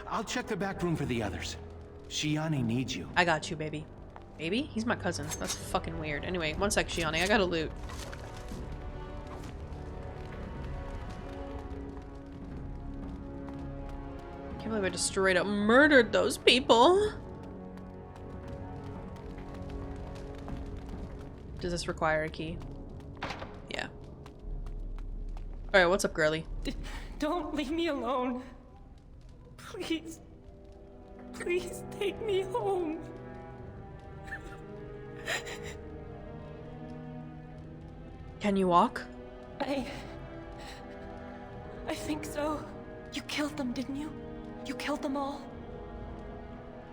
I'll check the back room for the others. Shiani needs you. I got you, baby. Baby? He's my cousin. That's fucking weird. Anyway, one sec, Shiani. I gotta loot. I can't believe I just straight up murdered those people. Does this require a key? Yeah. Alright, what's up, girly? Don't leave me alone. Please. Please take me home. Can you walk? I think so. You killed them, didn't you? You killed them all?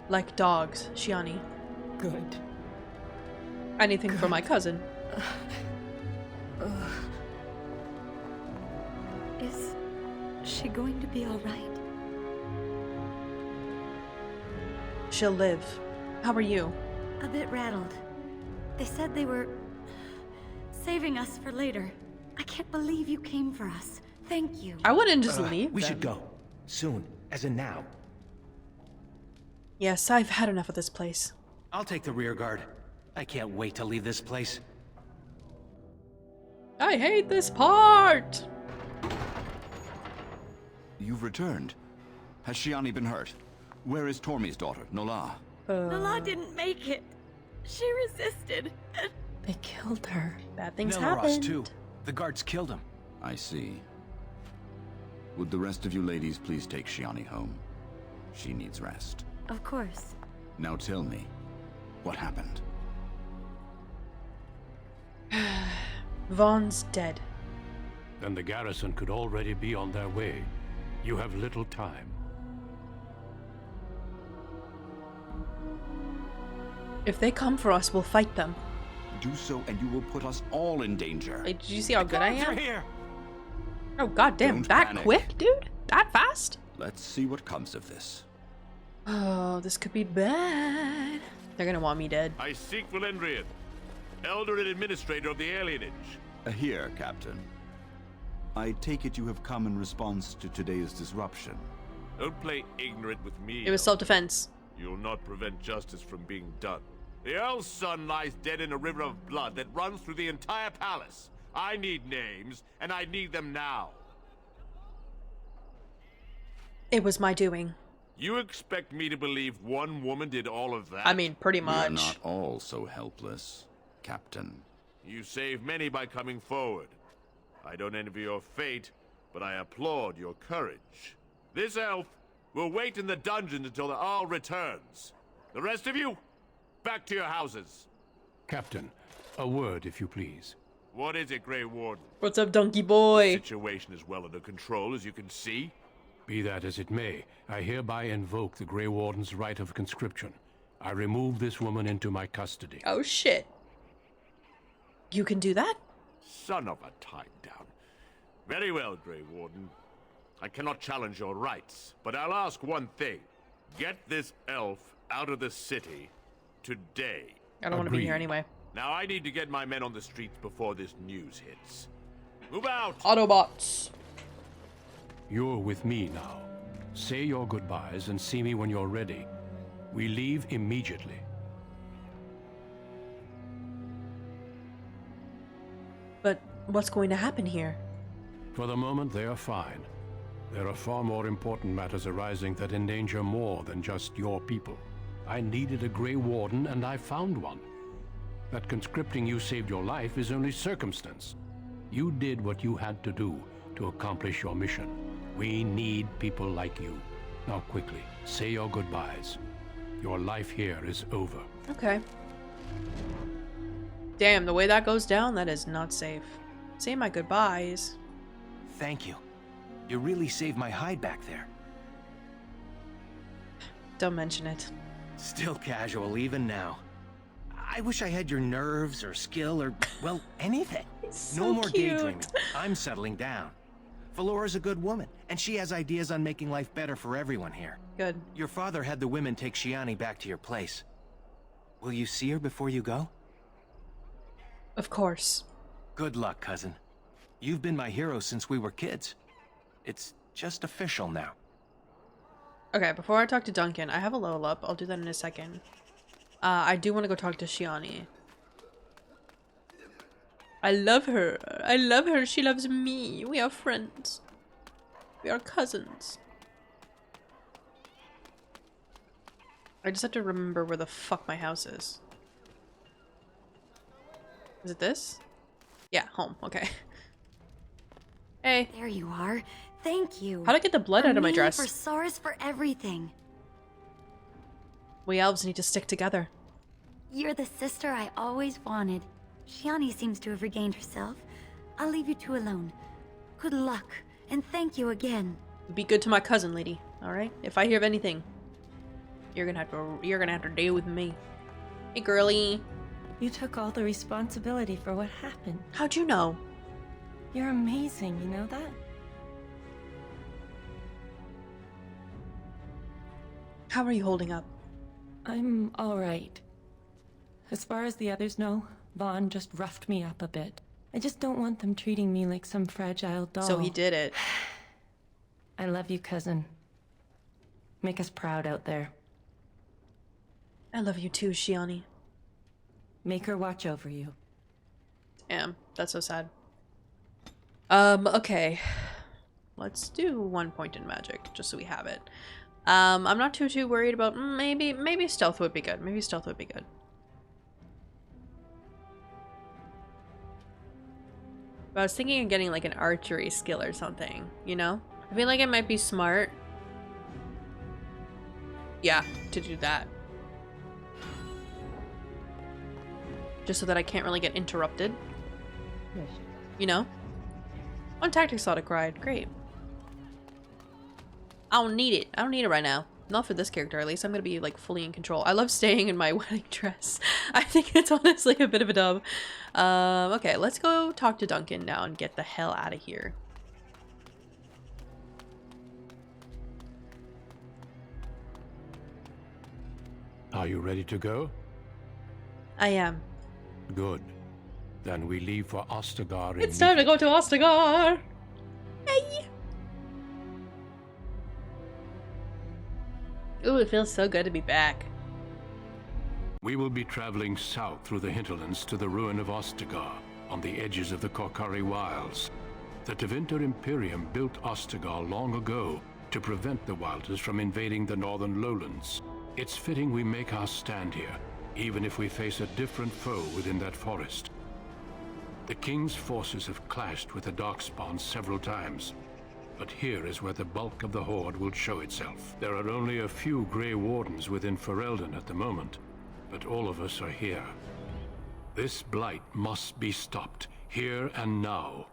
Like dogs, Shiani. Good. Anything for my cousin. Is she going to be all right? She'll live. How are you? A bit rattled. They said they were saving us for later. I can't believe you came for us. Thank you. I wouldn't just leave We them. should go. Soon. As in now. Yes, I've had enough of this place. I'll take the rear guard. I can't wait to leave this place. I hate this part! You've returned. Has Shiani been hurt? Where is Tormi's daughter, Nola? Nola didn't make it. She resisted. They killed her. Bad things Miller happened. too. The guards killed him. I see. Would the rest of you ladies please take Shiani home? She needs rest. Of course. Now tell me, what happened? Vaughn's dead. Then the garrison could already be on their way. You have little time. If they come for us, we'll fight them. Do so and you will put us all in danger. Hey, did you see how good I am? Here. Oh goddamn, Don't that panic. quick, dude? That fast? Let's see what comes of this. Oh, this could be bad. They're gonna want me dead. I seek Valendrian, elder and administrator of the alienage. Here, Captain. I take it you have come in response to today's disruption. Don't play ignorant with me. It was self-defense. You'll not prevent justice from being done. The Earl's son lies dead in a river of blood that runs through the entire palace. I need names, and I need them now. It was my doing. You expect me to believe one woman did all of that? I mean, pretty much. We're not all so helpless, Captain. You saved many by coming forward. I don't envy your fate, but I applaud your courage. This elf will wait in the dungeons until the Earl returns. The rest of you, back to your houses. Captain, a word, if you please. What is it, Grey Warden? What's up, donkey boy? The situation is well under control, as you can see. Be that as it may, I hereby invoke the Grey Warden's right of conscription. I remove this woman into my custody. Oh shit. You can do that? Son of a time down. Very well, Grey Warden. I cannot challenge your rights, but I'll ask one thing. Get this elf out of the city today. I don't want to be here anyway. Now I need to get my men on the streets before this news hits. Move out! Autobots. You're with me now. Say your goodbyes and see me when you're ready. We leave immediately. But what's going to happen here? For the moment, they are fine. There are far more important matters arising that endanger more than just your people. I needed a Grey Warden, and I found one. that conscripting you saved your life is only circumstance. You did what you had to do to accomplish your mission. We need people like you. Now quickly, say your goodbyes. Your life here is over. Okay. Damn, the way that goes down, that is not safe. Say my goodbyes. Thank you. You really saved my hide back there. Don't mention it. Still casual even now. I wish I had your nerves or skill or, well, anything. So no more cute. daydreaming. I'm settling down. Valora's a good woman, and she has ideas on making life better for everyone here. Good. Your father had the women take Shiani back to your place. Will you see her before you go? Of course. Good luck, cousin. You've been my hero since we were kids. It's just official now. Okay, before I talk to Duncan, I have a level up. I'll do that in a second. I do want to go talk to Shiani. I love her. I love her. She loves me. We are friends. We are cousins. I just have to remember where the fuck my house is. Is it this? Yeah, home. Okay. Hey. There you are. Thank you. How'd I get the blood out of my dress? For Saurus, for everything. We elves need to stick together. You're the sister I always wanted. Shiani seems to have regained herself. I'll leave you two alone. Good luck, and thank you again. Be good to my cousin, lady. All right. If I hear of anything, you're gonna have to deal with me. Hey, girly. You took all the responsibility for what happened. How'd you know? You're amazing. You know that? How are you holding up? I'm all right. As far as the others know, Vaughn just roughed me up a bit. I just don't want them treating me like some fragile doll. So he did it. I love you, cousin. Make us proud out there. I love you too, Shiani. Make her watch over you. Damn, that's so sad. Okay. Let's do 1 point in magic, just so we have it. I'm not too worried about maybe stealth would be good. Maybe stealth would be good. But I was thinking of getting like an archery skill or something, you know? I feel like it might be smart. Yeah, to do that. Just so that I can't really get interrupted. You know? One tactic slot acquired. Great. I don't need it. I don't need it right now. Not for this character, at least. I'm gonna be like fully in control. I love staying in my wedding dress. I think it's honestly a bit of a dub. Okay, let's go talk to Duncan now and get the hell out of here. Are you ready to go? I am. Good. Then we leave for Ostagar. It's time to go to Ostagar! Hey! Ooh, it feels so good to be back. We will be traveling south through the hinterlands to the ruin of Ostagar, on the edges of the Korkari Wilds. The Tevinter Imperium built Ostagar long ago to prevent the Wilders from invading the northern lowlands. It's fitting we make our stand here, even if we face a different foe within that forest. The King's forces have clashed with the Darkspawn several times, but here is where the bulk of the Horde will show itself. There are only a few Grey Wardens within Ferelden at the moment, but all of us are here. This blight must be stopped, here and now.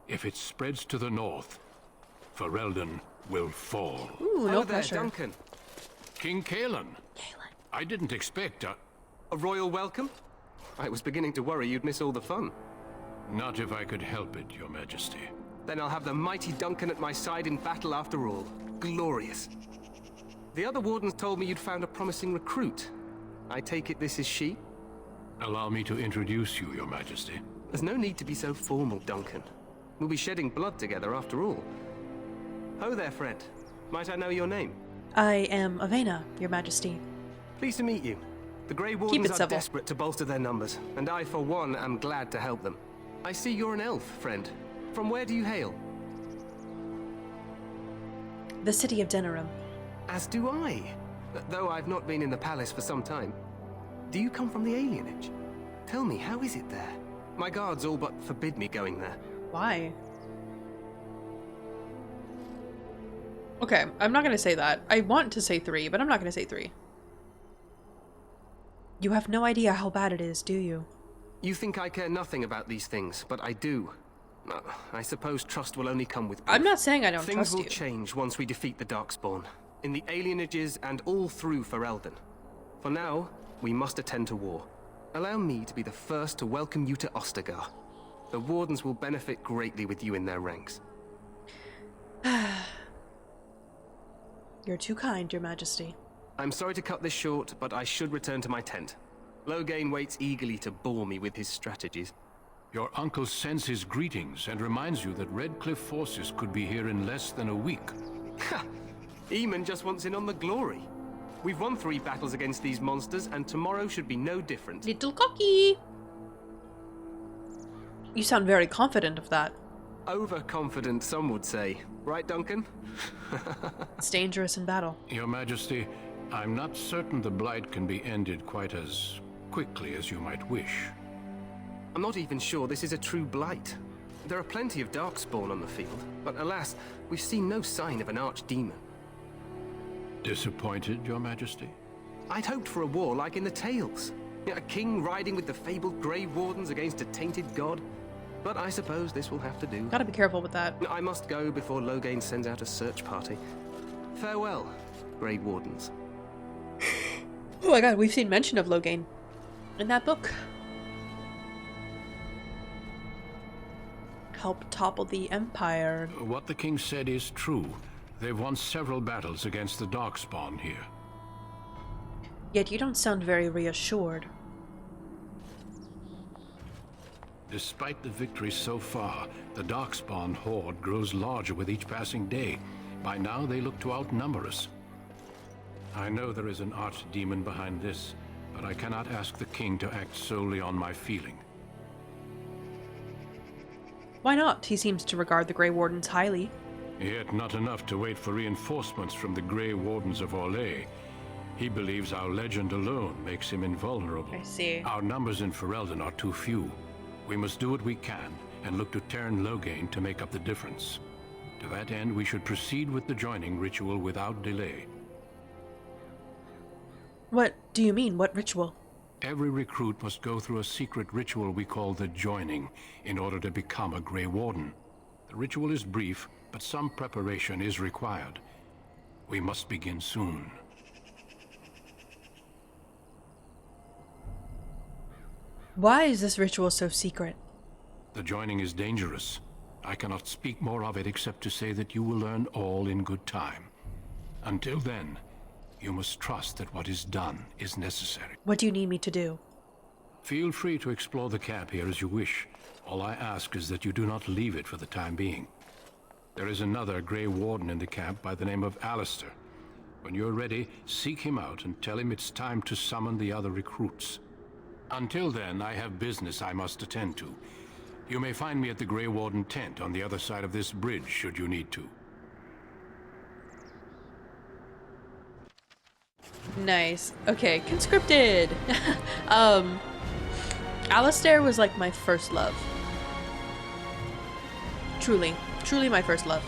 If it spreads to the north, Ferelden will fall. Ooh, no pressure. Duncan. King Kalen. I didn't expect a royal welcome? I was beginning to worry you'd miss all the fun. Not if I could help it, Your Majesty. Then I'll have the mighty Duncan at my side in battle after all. Glorious. The other wardens told me you'd found a promising recruit. I take it this is she? Allow me to introduce you, Your Majesty. There's no need to be so formal, Duncan. We'll be shedding blood together after all. Ho there, friend. Might I know your name? I am Avena, Your Majesty. Pleased to meet you. The Grey Wardens are desperate to bolster their numbers, and I, for one, am glad to help them. I see you're an elf, friend. From where do you hail? The city of Denerim. As do I. Though I've not been in the palace for some time. Do you come from the alienage? Tell me, how is it there? My guards all but forbid me going there. Why? Okay, I'm not gonna say that. I want to say 3, but I'm not gonna say 3. You have no idea how bad it is, do you? You think I care nothing about these things, but I do. I suppose trust will only come with proof. I'm not saying I don't trust you. Things will change once we defeat the Darkspawn, in the alienages and all through Ferelden. For now, we must attend to war. Allow me to be the first to welcome you to Ostagar. The Wardens will benefit greatly with you in their ranks. You're too kind, Your Majesty. I'm sorry to cut this short, but I should return to my tent. Loghain waits eagerly to bore me with his strategies. Your uncle sends his greetings and reminds you that Redcliffe forces could be here in less than a week. Ha! Eamon just wants in on the glory. We've won 3 battles against these monsters, and tomorrow should be no different. Little cocky! You sound very confident of that. Overconfident, some would say. Right, Duncan? It's dangerous in battle. Your Majesty, I'm not certain the Blight can be ended quite as quickly as you might wish. I'm not even sure this is a true blight. There are plenty of Darkspawn on the field, but alas, we've seen no sign of an archdemon. Disappointed, Your Majesty? I'd hoped for a war like in the tales. A king riding with the fabled Grey Wardens against a tainted god. But I suppose this will have to do. Gotta be careful with that. I must go before Loghain sends out a search party. Farewell, Grey Wardens. Oh my god, we've seen mention of Loghain in that book. Help topple the Empire. What the king said is true. They've won several battles against the Darkspawn here. Yet you don't sound very reassured. Despite the victory so far, the Darkspawn horde grows larger with each passing day. By now, they look to outnumber us. I know there is an archdemon behind this, but I cannot ask the king to act solely on my feeling. Why not? He seems to regard the Grey Wardens highly. Yet not enough to wait for reinforcements from the Grey Wardens of Orlais. He believes our legend alone makes him invulnerable. I see. Our numbers in Ferelden are too few. We must do what we can and look to Teyrn Loghain to make up the difference. To that end, we should proceed with the joining ritual without delay. What do you mean? What ritual? Every recruit must go through a secret ritual we call the joining in order to become a Grey Warden. The ritual is brief, but some preparation is required. We must begin soon. Why is this ritual so secret? The joining is dangerous. I cannot speak more of it except to say that you will learn all in good time. Until then, you must trust that what is done is necessary. What do you need me to do? Feel free to explore the camp here as you wish. All I ask is that you do not leave it for the time being. There is another Grey Warden in the camp by the name of Alistair. When you're ready, seek him out and tell him it's time to summon the other recruits. Until then, I have business I must attend to. You may find me at the Grey Warden tent on the other side of this bridge, should you need to. Nice. Okay, conscripted! Alistair was like my first love. Truly. Truly my first love.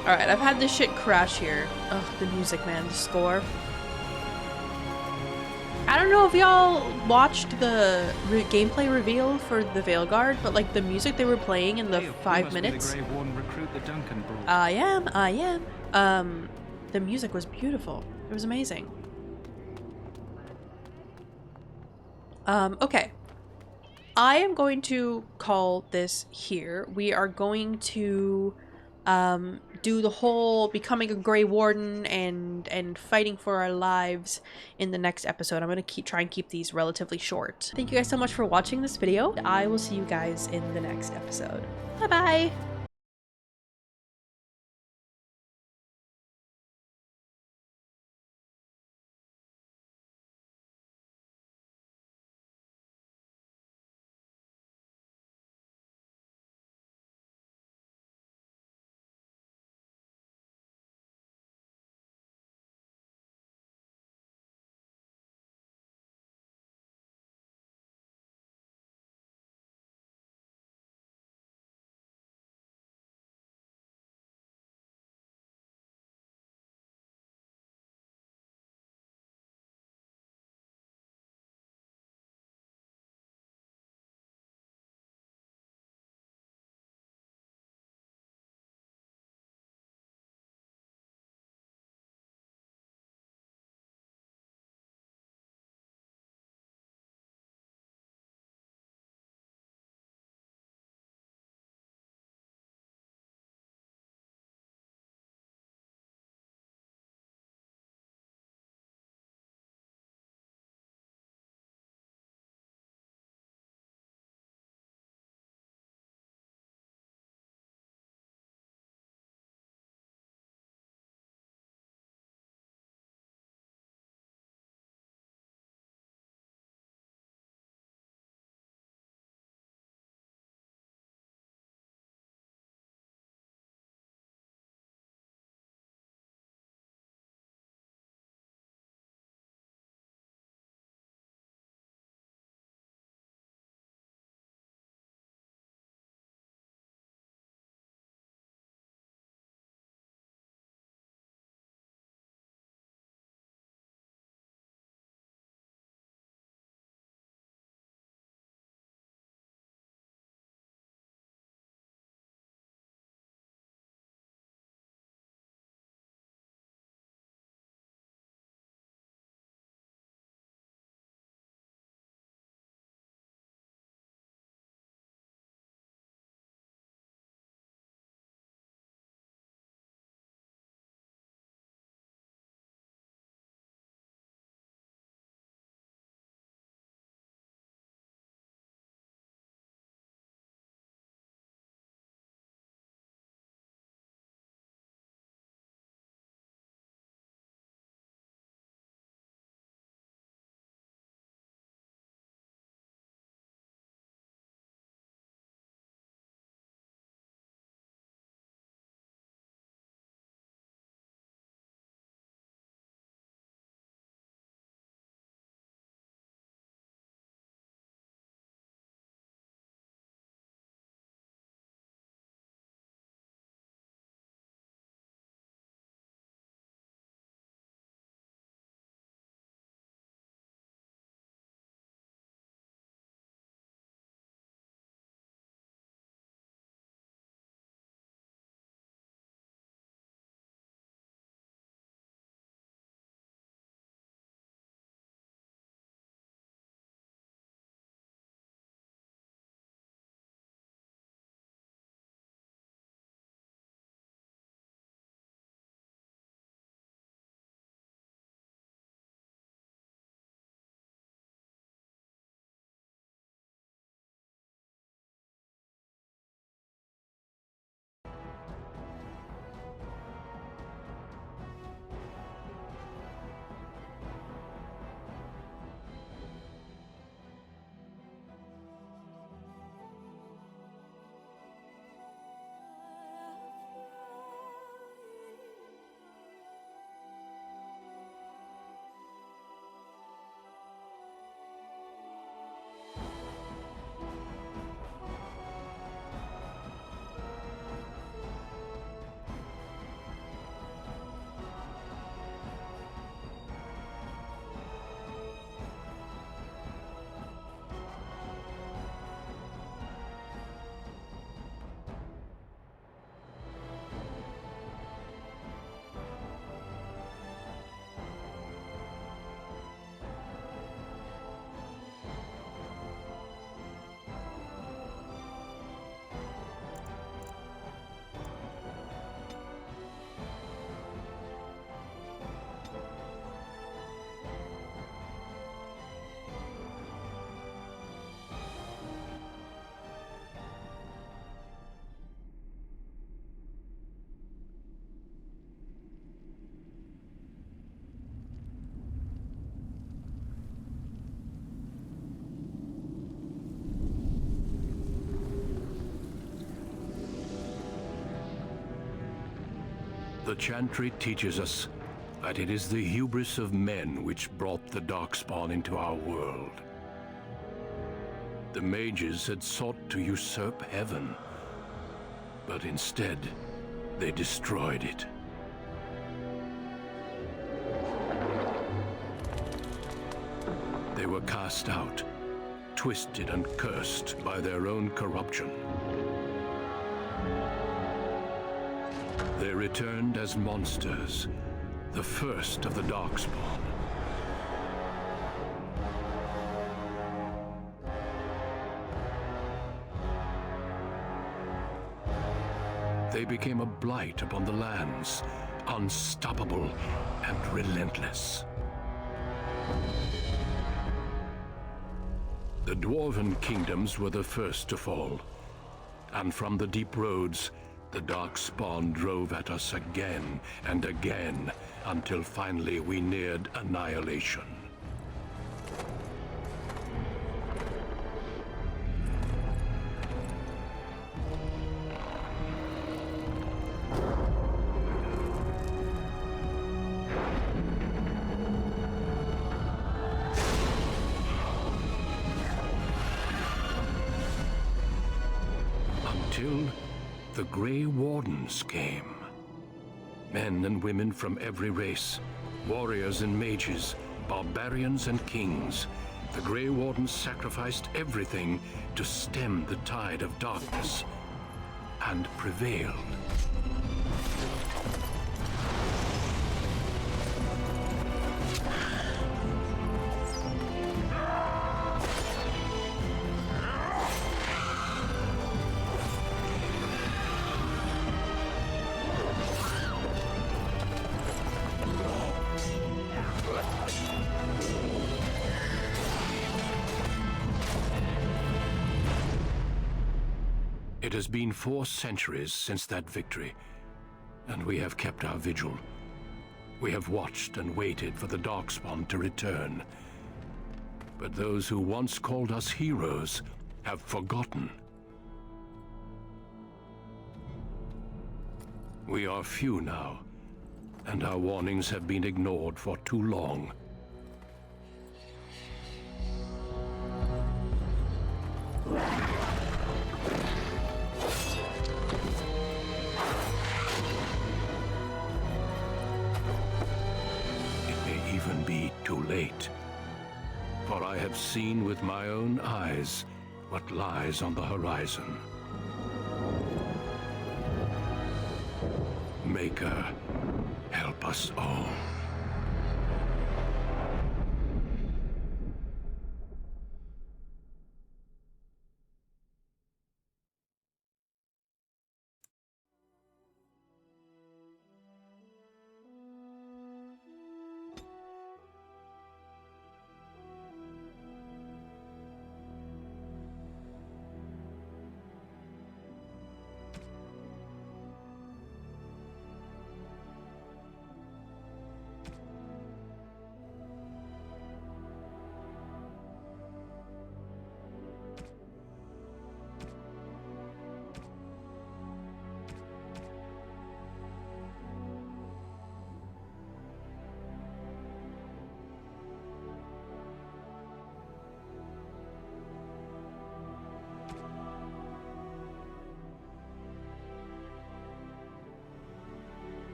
Alright, I've had this shit crash here. Ugh, the music, man. The score. I don't know if y'all watched the gameplay reveal for the Veilguard, but like the music they were playing in the 5 minutes. The Grey Warden recruit that Duncan brought. I am. The music was beautiful. It was amazing. Okay. I am going to call this here. We are going to do the whole becoming a Grey Warden and fighting for our lives in the next episode. I'm going to try and keep these relatively short. Thank you guys so much for watching this video. I will see you guys in the next episode. Bye bye! The chantry teaches us that it is the hubris of men which brought the Darkspawn into our world. The mages had sought to usurp heaven, but instead, they destroyed it. They were cast out, twisted and cursed by their own corruption. They returned as monsters, the first of the Darkspawn. They became a blight upon the lands, unstoppable and relentless. The Dwarven kingdoms were the first to fall, and from the deep roads, the Darkspawn drove at us again and again, until finally we neared annihilation. Until the Grey Wardens came. Men and women from every race, warriors and mages, barbarians and kings. The Grey Wardens sacrificed everything to stem the tide of darkness, and prevailed. It has been 4 centuries since that victory, and we have kept our vigil. We have watched and waited for the Darkspawn to return. But those who once called us heroes have forgotten. We are few now, and our warnings have been ignored for too long. Be too late. For I have seen with my own eyes what lies on the horizon. Maker, help us all.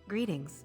Greetings.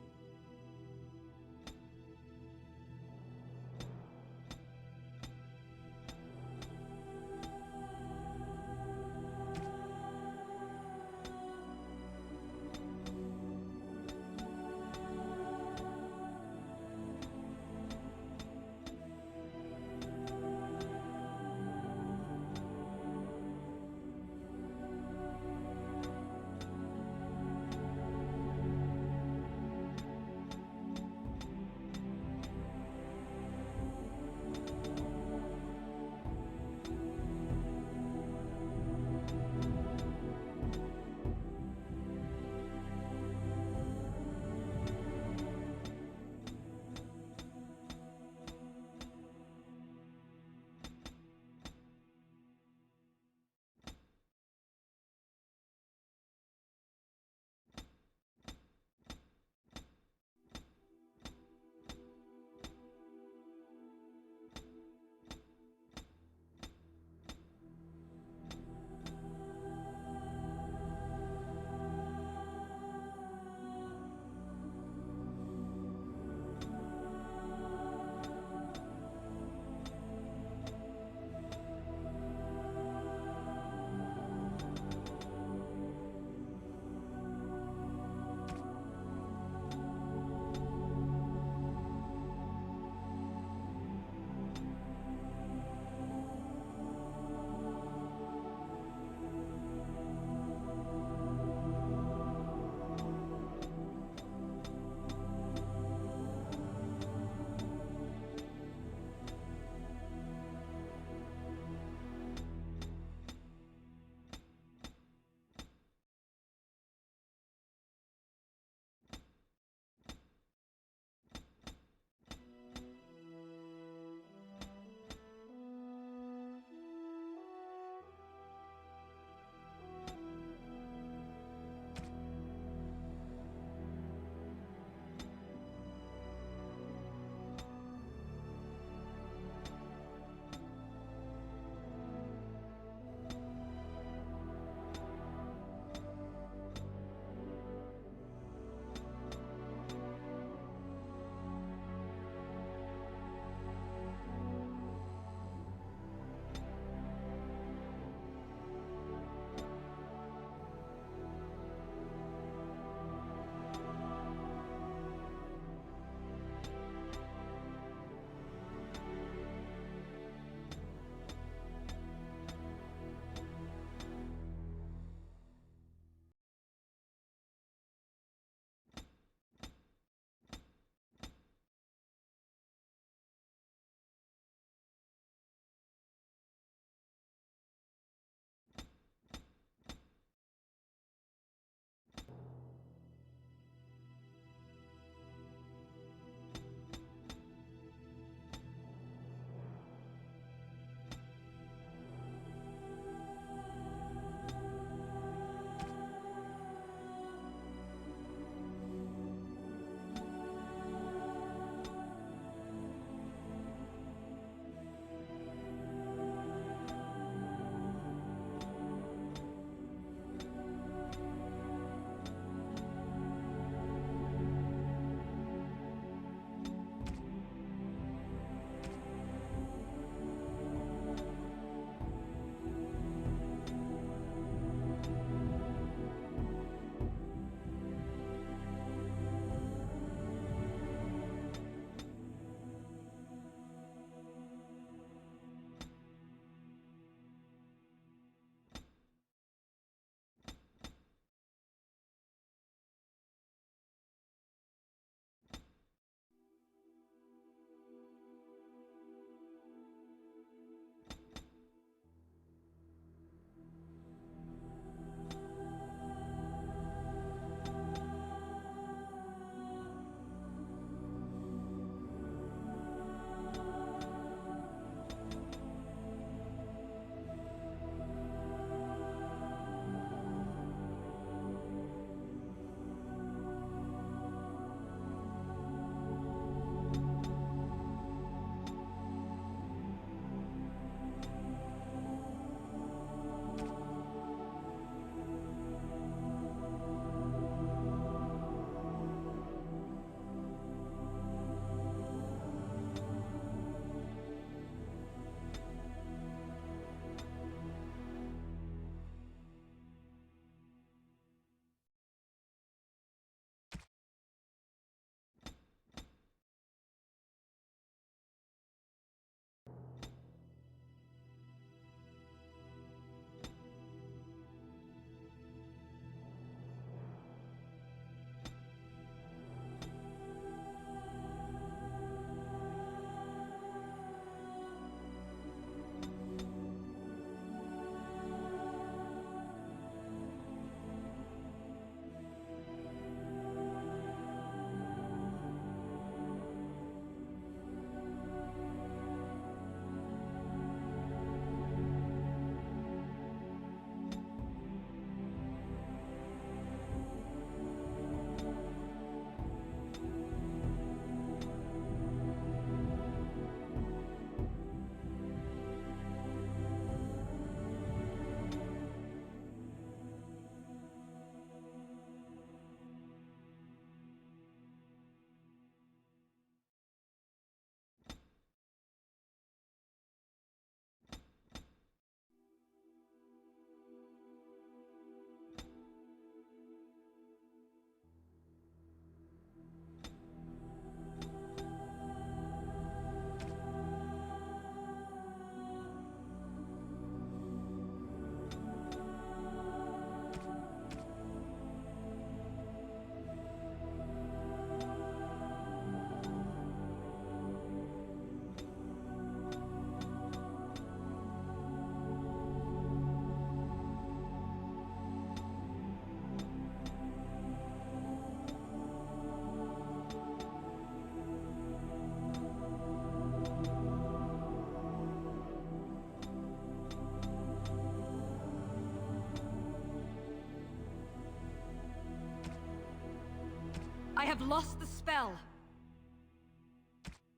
I have lost the spell.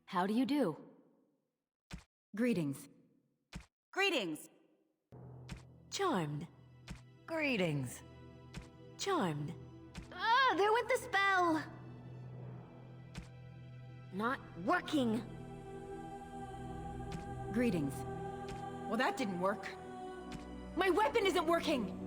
How do you do? Greetings. Greetings. Charmed. Greetings. Charmed. Ah, there went the spell! Not working. Greetings. Well, that didn't work. My weapon isn't working!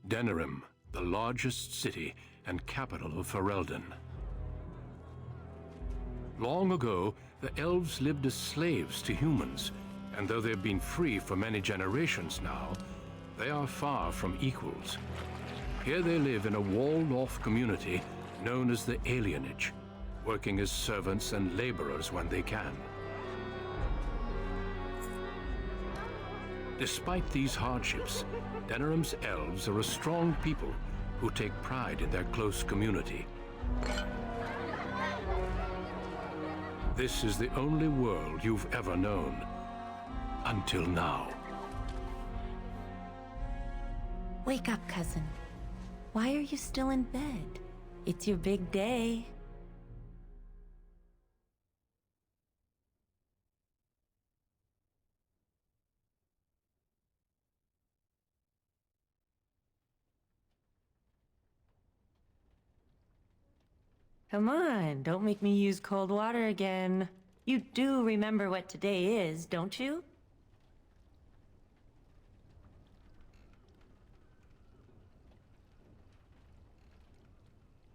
Denerim, the largest city and capital of Ferelden. Long ago, the elves lived as slaves to humans, and though they've been free for many generations now, they are far from equals. Here they live in a walled-off community known as the Alienage, working as servants and laborers when they can. Despite these hardships, Denerim's elves are a strong people who take pride in their close community. This is the only world you've ever known. Until now. Wake up, cousin. Why are you still in bed? It's your big day. Come on, don't make me use cold water again. You do remember what today is, don't you?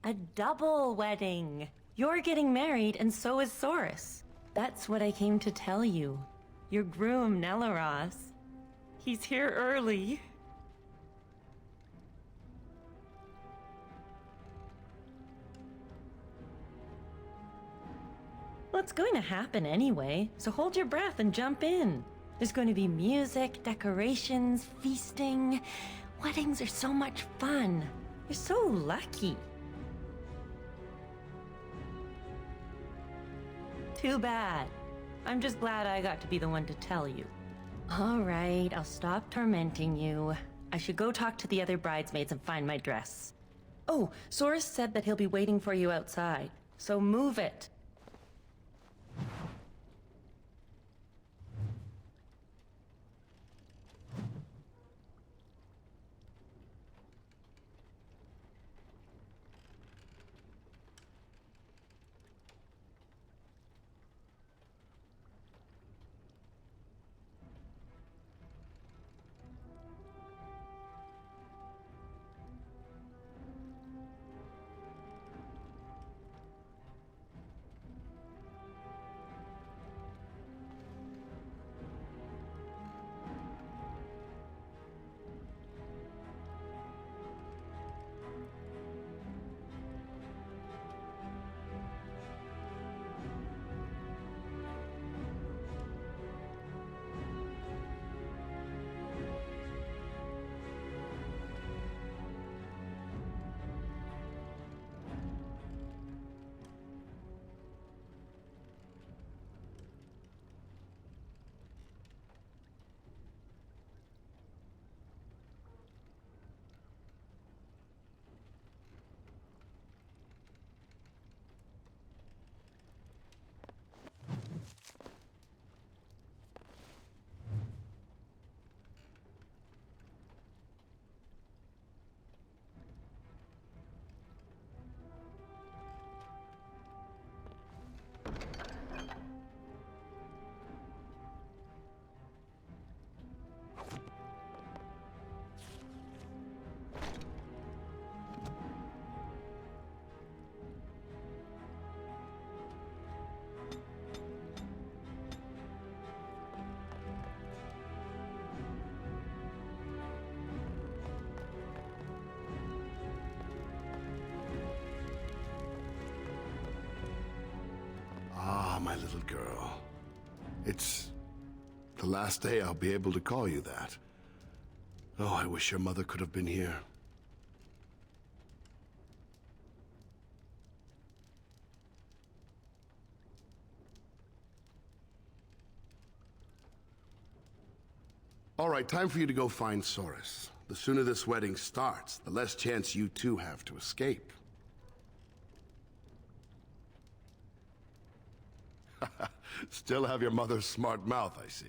A double wedding. You're getting married, and so is Saurus. That's what I came to tell you. Your groom, Nelaros. He's here early. Well, it's going to happen anyway, so hold your breath and jump in. There's going to be music, decorations, feasting. Weddings are so much fun. You're so lucky. Too bad. I'm just glad I got to be the one to tell you. All right, I'll stop tormenting you. I should go talk to the other bridesmaids and find my dress. Oh, Saurus said that he'll be waiting for you outside, so move it. my little girl. It's the last day I'll be able to call you that. Oh, I wish your mother could have been here. All right, time for you to go find Soris. The sooner this wedding starts, the less chance you two have to escape. Still have your mother's smart mouth, I see.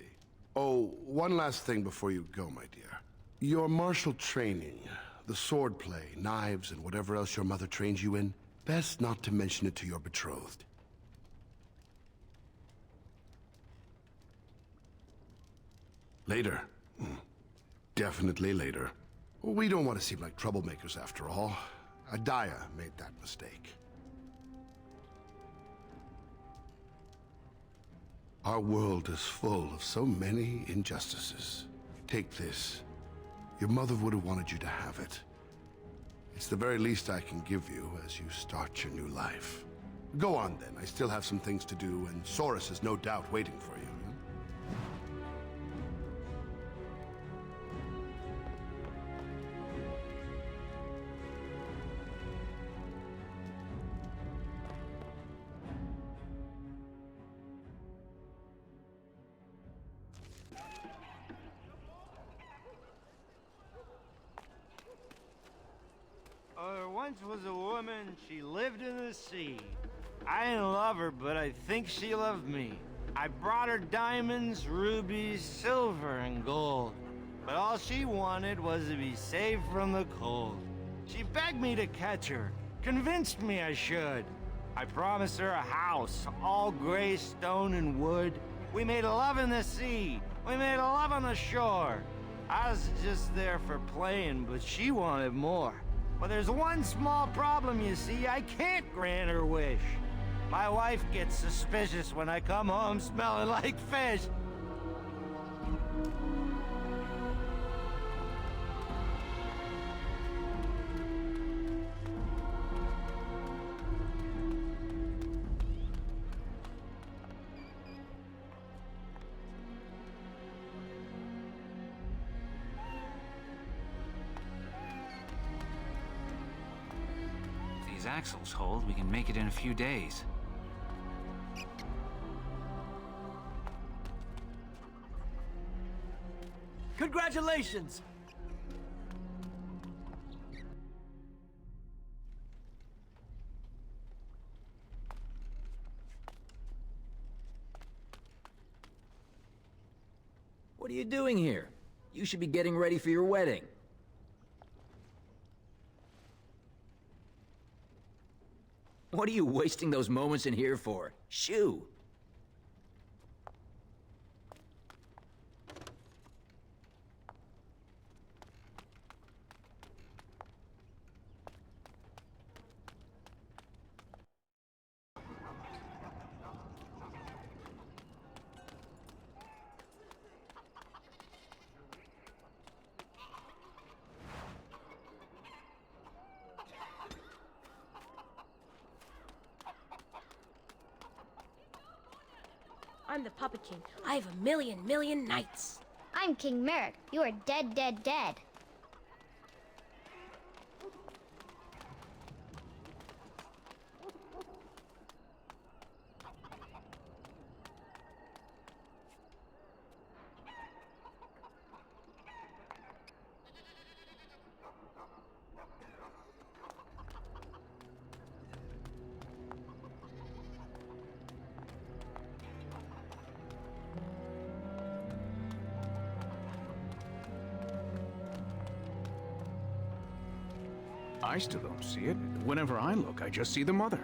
Oh, one last thing before you go, my dear. Your martial training, the sword play, knives, and whatever else your mother trains you in, best not to mention it to your betrothed. Later. Definitely later. We don't want to seem like troublemakers after all. Adaya made that mistake. Our world is full of so many injustices. Take this. Your mother would have wanted you to have it. It's the very least I can give you as you start your new life. Go on then, I still have some things to do, and Soris is no doubt waiting for you. There once was a woman, she lived in the sea. I didn't love her, but I think she loved me. I brought her diamonds, rubies, silver, and gold. But all she wanted was to be safe from the cold. She begged me to catch her, convinced me I should. I promised her a house, all gray stone and wood. We made love in the sea. We made love on the shore. I was just there for playing, but she wanted more. But there's one small problem, you see. I can't grant her wish. My wife gets suspicious when I come home smelling like fish. These axles hold, we can make it in a few days. Congratulations! What are you doing here? You should be getting ready for your wedding. What are you wasting those moments in here for? Shoo! I'm the Puppet King. I have a million knights. I'm King Merrick. You are dead, dead, dead. I still don't see it. Whenever I look, I just see the mother.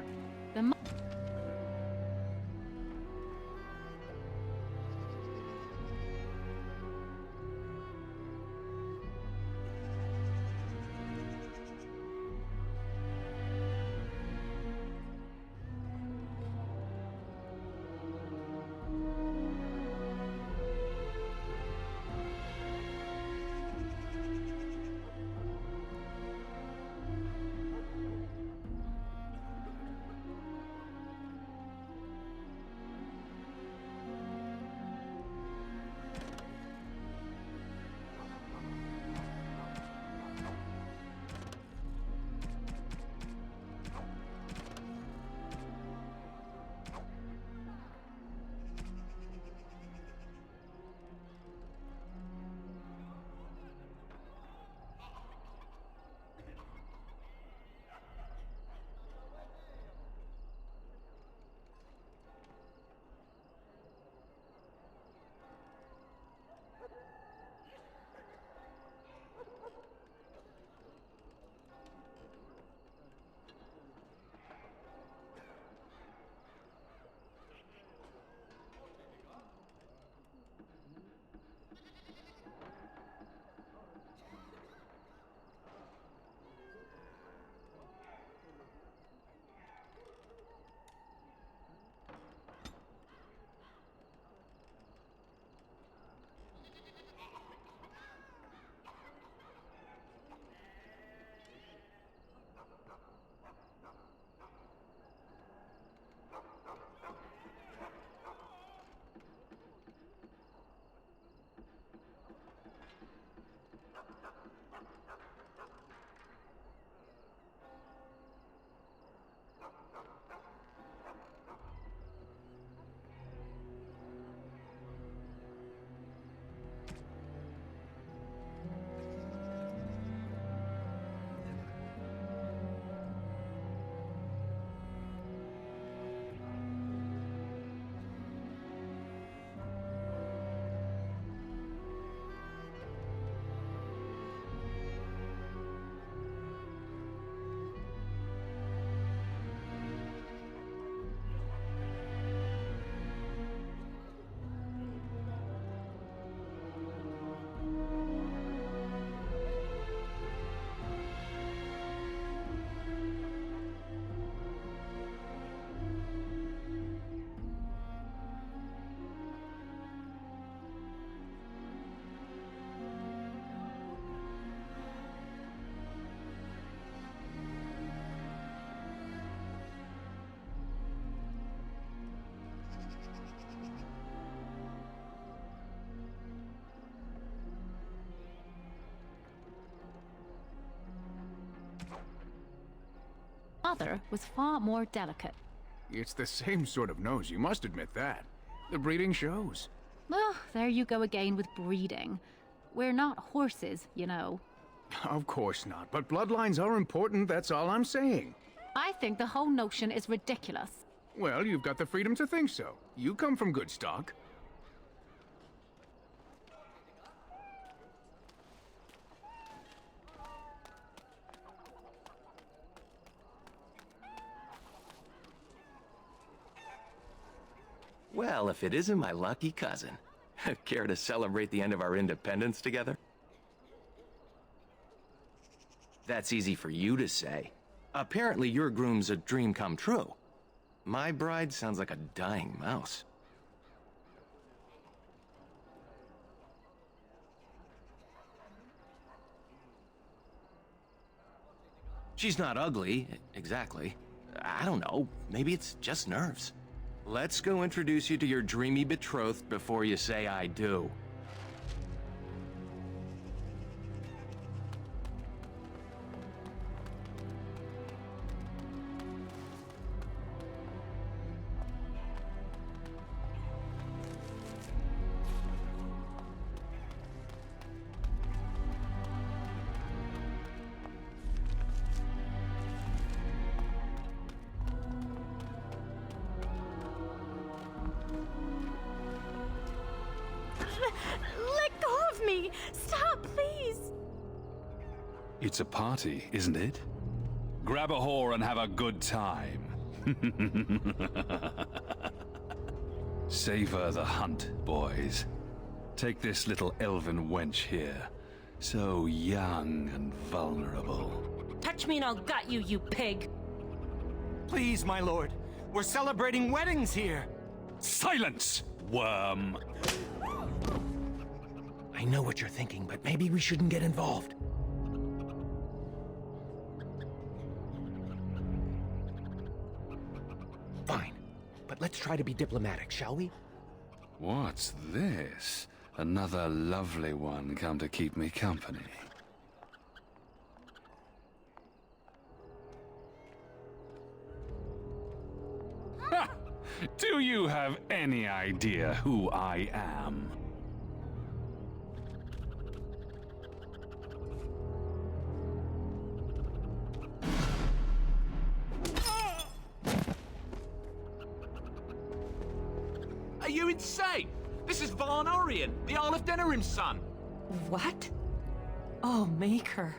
other was far more delicate. It's the same sort of nose, you must admit that. The breeding shows. Well, there you go again with breeding. We're not horses, you know. Of course not, but bloodlines are important, that's all I'm saying. I think the whole notion is ridiculous. Well, you've got the freedom to think so. You come from good stock. Well, if it isn't my lucky cousin. Care to celebrate the end of our independence together? That's easy for you to say. Apparently your groom's a dream come true. My bride sounds like a dying mouse. She's not ugly, exactly. I don't know, maybe it's just nerves. Let's go introduce you to your dreamy betrothed before you say I do. Let go of me! Stop, please! It's a party, isn't it? Grab a whore and have a good time. Savor the hunt, boys. Take this little elven wench here. So young and vulnerable. Touch me and I'll gut you, you pig! Please, my lord. We're celebrating weddings here. Silence, worm! I know what you're thinking, but maybe we shouldn't get involved. Fine, but let's try to be diplomatic, shall we? What's this? Another lovely one come to keep me company. Ha! Do you have any idea who I am? Are you insane? This is Von Orion, the Earl of Denerim's son. What? Oh, Maker.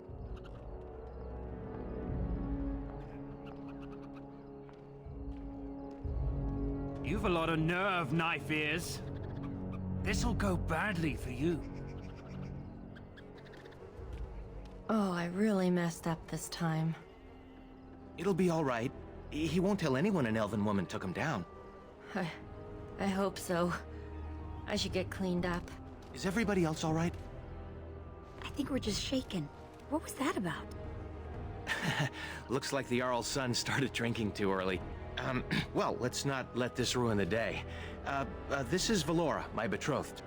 You've a lot of nerve, knife ears. This'll go badly for you. Oh, I really messed up this time. It'll be all right. He won't tell anyone an elven woman took him down. I hope so. I should get cleaned up. Is everybody else all right? I think we're just shaken. What was that about? Looks like the Jarl's son started drinking too early. Well, let's not let this ruin the day. This is Valora, my betrothed.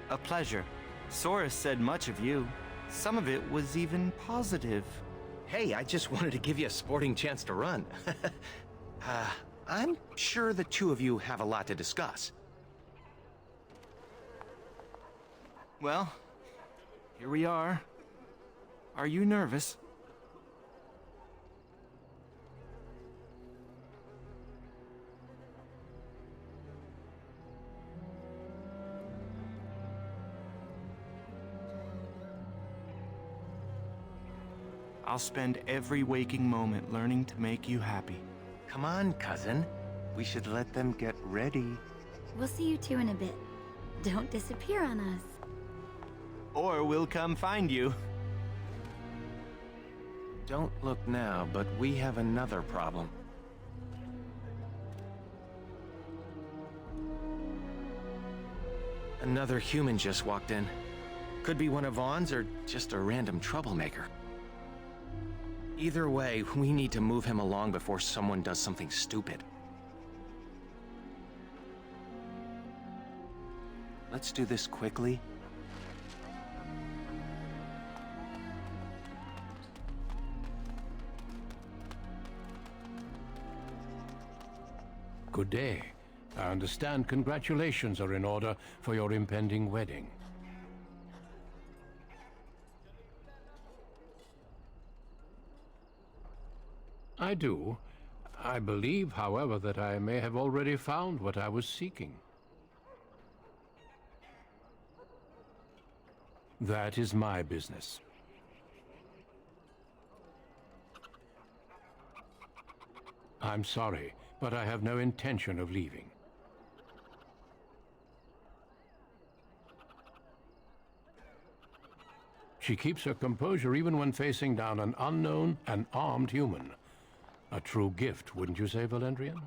A pleasure. Soris said much of you. Some of it was even positive. Hey, I just wanted to give you a sporting chance to run. I'm sure the two of you have a lot to discuss. Well, here we are. Are you nervous? I'll spend every waking moment learning to make you happy. Come on, cousin. We should let them get ready. We'll see you two in a bit. Don't disappear on us. Or we'll come find you. Don't look now, but we have another problem. Another human just walked in. Could be one of Vaughn's or just a random troublemaker. Either way, we need to move him along before someone does something stupid. Let's do this quickly. Good day. I understand congratulations are in order for your impending wedding. I do. I believe, however, that I may have already found what I was seeking. That is my business. I'm sorry, but I have no intention of leaving. She keeps her composure even when facing down an unknown and armed human. A true gift, wouldn't you say, Valendrian?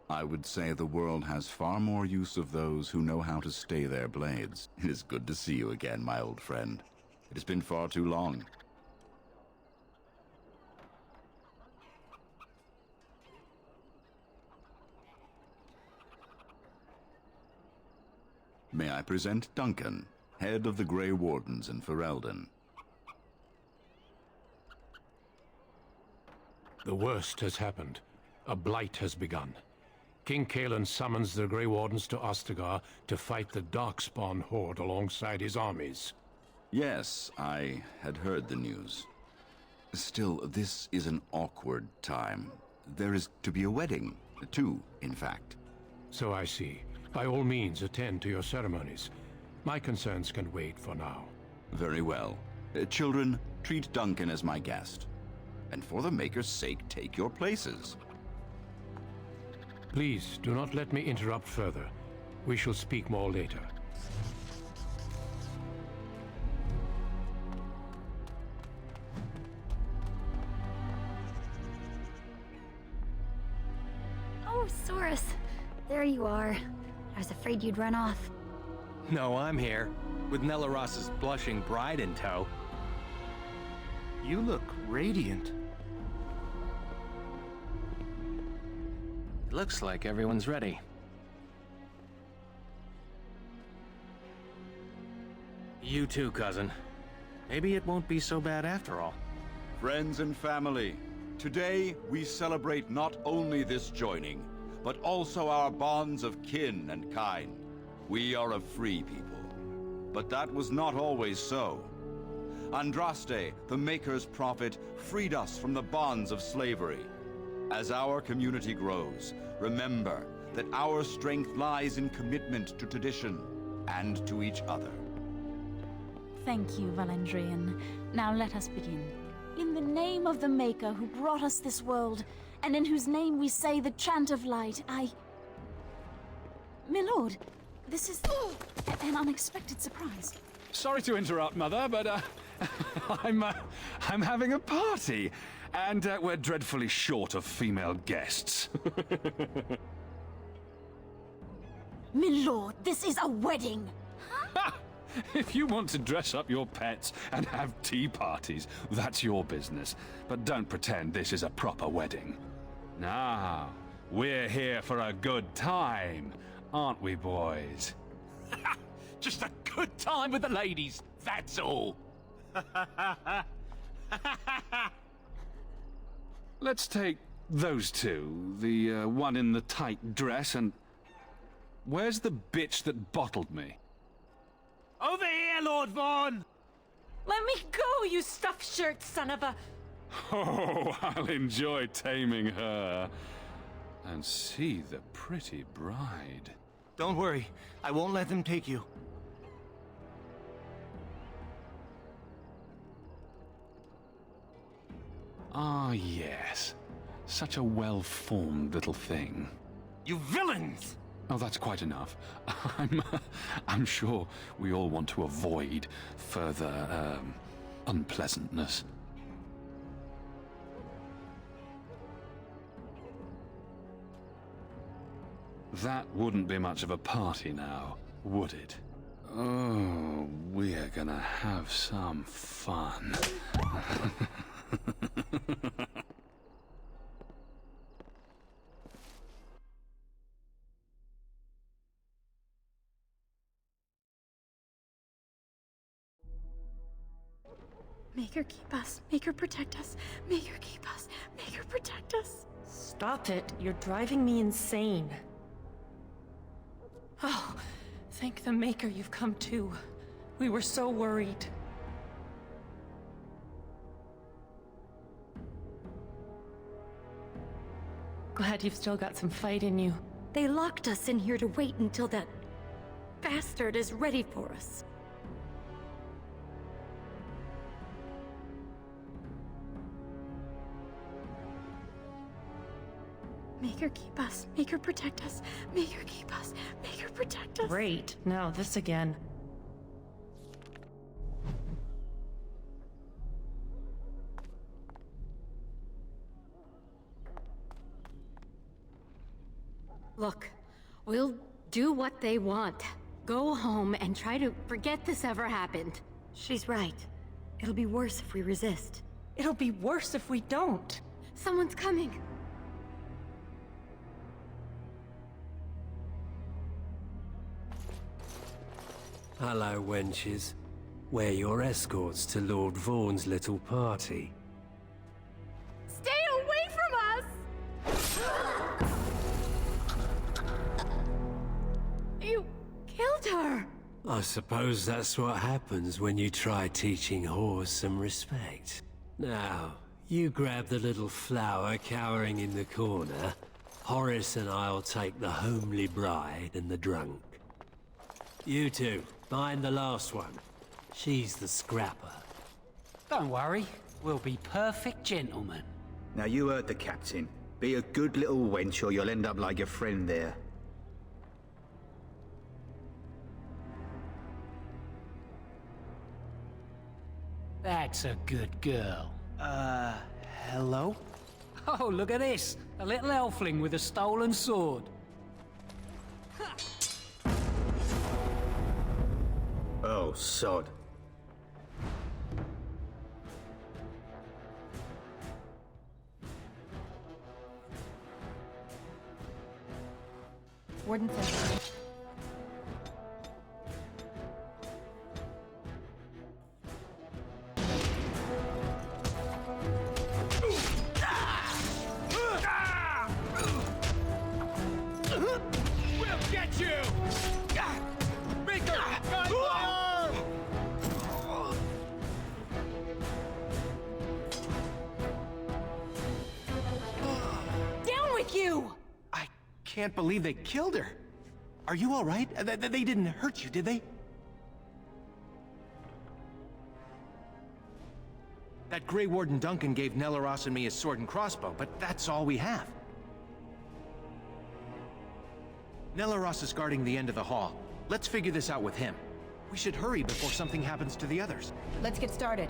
I would say the world has far more use of those who know how to stay their blades. It is good to see you again, my old friend. It has been far too long. May I present Duncan, head of the Grey Wardens in Ferelden. The worst has happened. A blight has begun. King Cailan summons the Grey Wardens to Ostagar to fight the Darkspawn horde alongside his armies. Yes, I had heard the news. Still, this is an awkward time. There is to be a wedding. Two, in fact. So I see. By all means, attend to your ceremonies. My concerns can wait for now. Very well. Children, treat Duncan as my guest. And for the Maker's sake, take your places. Please, do not let me interrupt further. We shall speak more later. Oh, Saurus. There you are. I was afraid you'd run off. No, I'm here, with Nellaros's blushing bride in tow. You look radiant. It looks like everyone's ready. You too, cousin. Maybe it won't be so bad after all. Friends and family, today we celebrate not only this joining, but also our bonds of kin and kind. We are a free people. But that was not always so. Andraste, the Maker's prophet, freed us from the bonds of slavery. As our community grows, remember that our strength lies in commitment to tradition and to each other. Thank you, Valendrian. Now let us begin. In the name of the Maker who brought us this world, and in whose name we say the chant of light, My lord, this is an unexpected surprise. Sorry to interrupt, Mother, but I'm having a party, and we're dreadfully short of female guests. My lord, this is a wedding! If you want to dress up your pets and have tea parties, that's your business. But don't pretend this is a proper wedding. Now, we're here for a good time, aren't we, boys? Just a good time with the ladies, that's all. Let's take those two, the one in the tight dress and... Where's the bitch that bottled me? Over here, Lord Vaughn! Let me go, you stuffed shirt son of a... Oh, I'll enjoy taming her. And see the pretty bride. Don't worry, I won't let them take you. Ah, yes. Such a well-formed little thing. You villains! Oh, that's quite enough. I'm sure we all want to avoid further, unpleasantness. That wouldn't be much of a party now, would it? Oh, we're gonna have some fun. Make her keep us. Make her protect us. Make her keep us. Make her protect us. Stop it. You're driving me insane. Oh, thank the Maker you've come to. We were so worried. Glad you've still got some fight in you. They locked us in here to wait until that bastard is ready for us. Make her keep us. Make her protect us. Make her keep us. Make her protect us. Great. Now this again. Look, we'll do what they want. Go home and try to forget this ever happened. She's right. It'll be worse if we resist. It'll be worse if we don't. Someone's coming. Hello, wenches. We're your escorts to Lord Vaughn's little party. Stay away from us! You killed her! I suppose that's what happens when you try teaching Horse some respect. Now, you grab the little flower cowering in the corner. Horace and I'll take the homely bride and the drunk. You two, mind the last one. She's the scrapper. Don't worry, we'll be perfect gentlemen. Now you heard the captain. Be a good little wench or you'll end up like your friend there. That's a good girl. Hello? Oh, look at this. A little elfling with a stolen sword. Oh, sod. Warden says. We'll get you! Maker! Gunfire! Down with you! I can't believe they killed her. Are you all right? They didn't hurt you, did they? That Grey Warden Duncan gave Nelaros and me his sword and crossbow, but that's all we have. Nelaros is guarding the end of the hall. Let's figure this out with him. We should hurry before something happens to the others. Let's get started.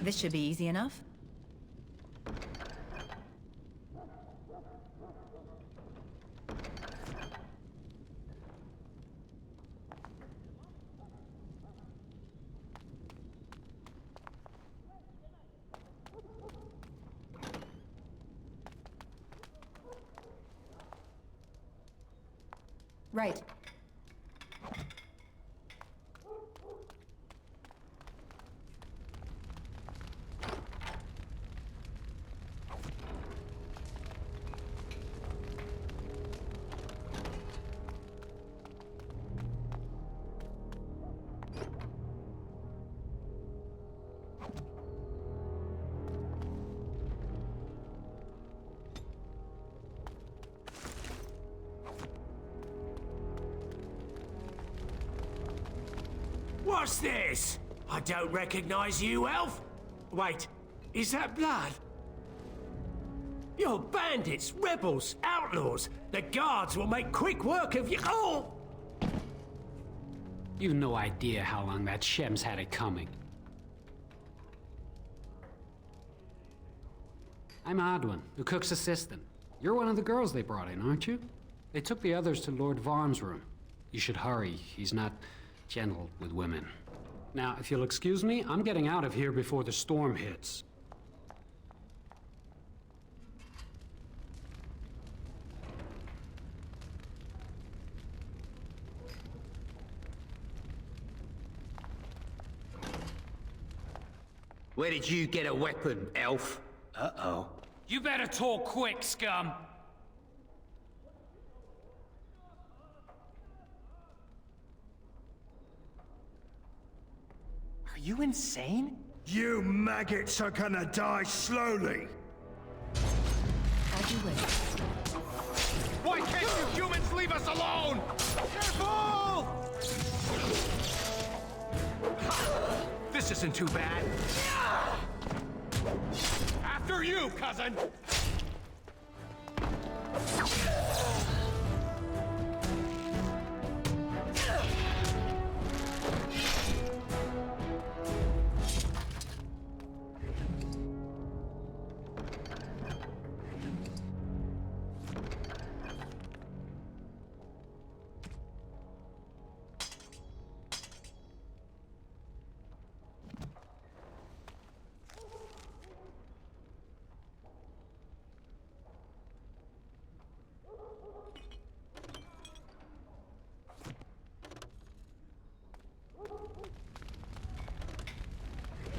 This should be easy enough. Right. What's this? I don't recognize you, elf. Wait, is that blood? You're bandits, rebels, outlaws. The guards will make quick work of you. Oh! You've no idea how long that Shem's had it coming. I'm Adwin, the cook's assistant. You're one of the girls they brought in, aren't you? They took the others to Lord Varn's room. You should hurry. He's not gentle with women. Now, if you'll excuse me, I'm getting out of here before the storm hits. Where did you get a weapon, elf? Uh-oh. You better talk quick, scum! Are you insane? You maggots are gonna die slowly! As you wish. Why can't you humans leave us alone? Careful! This isn't too bad. After you, cousin!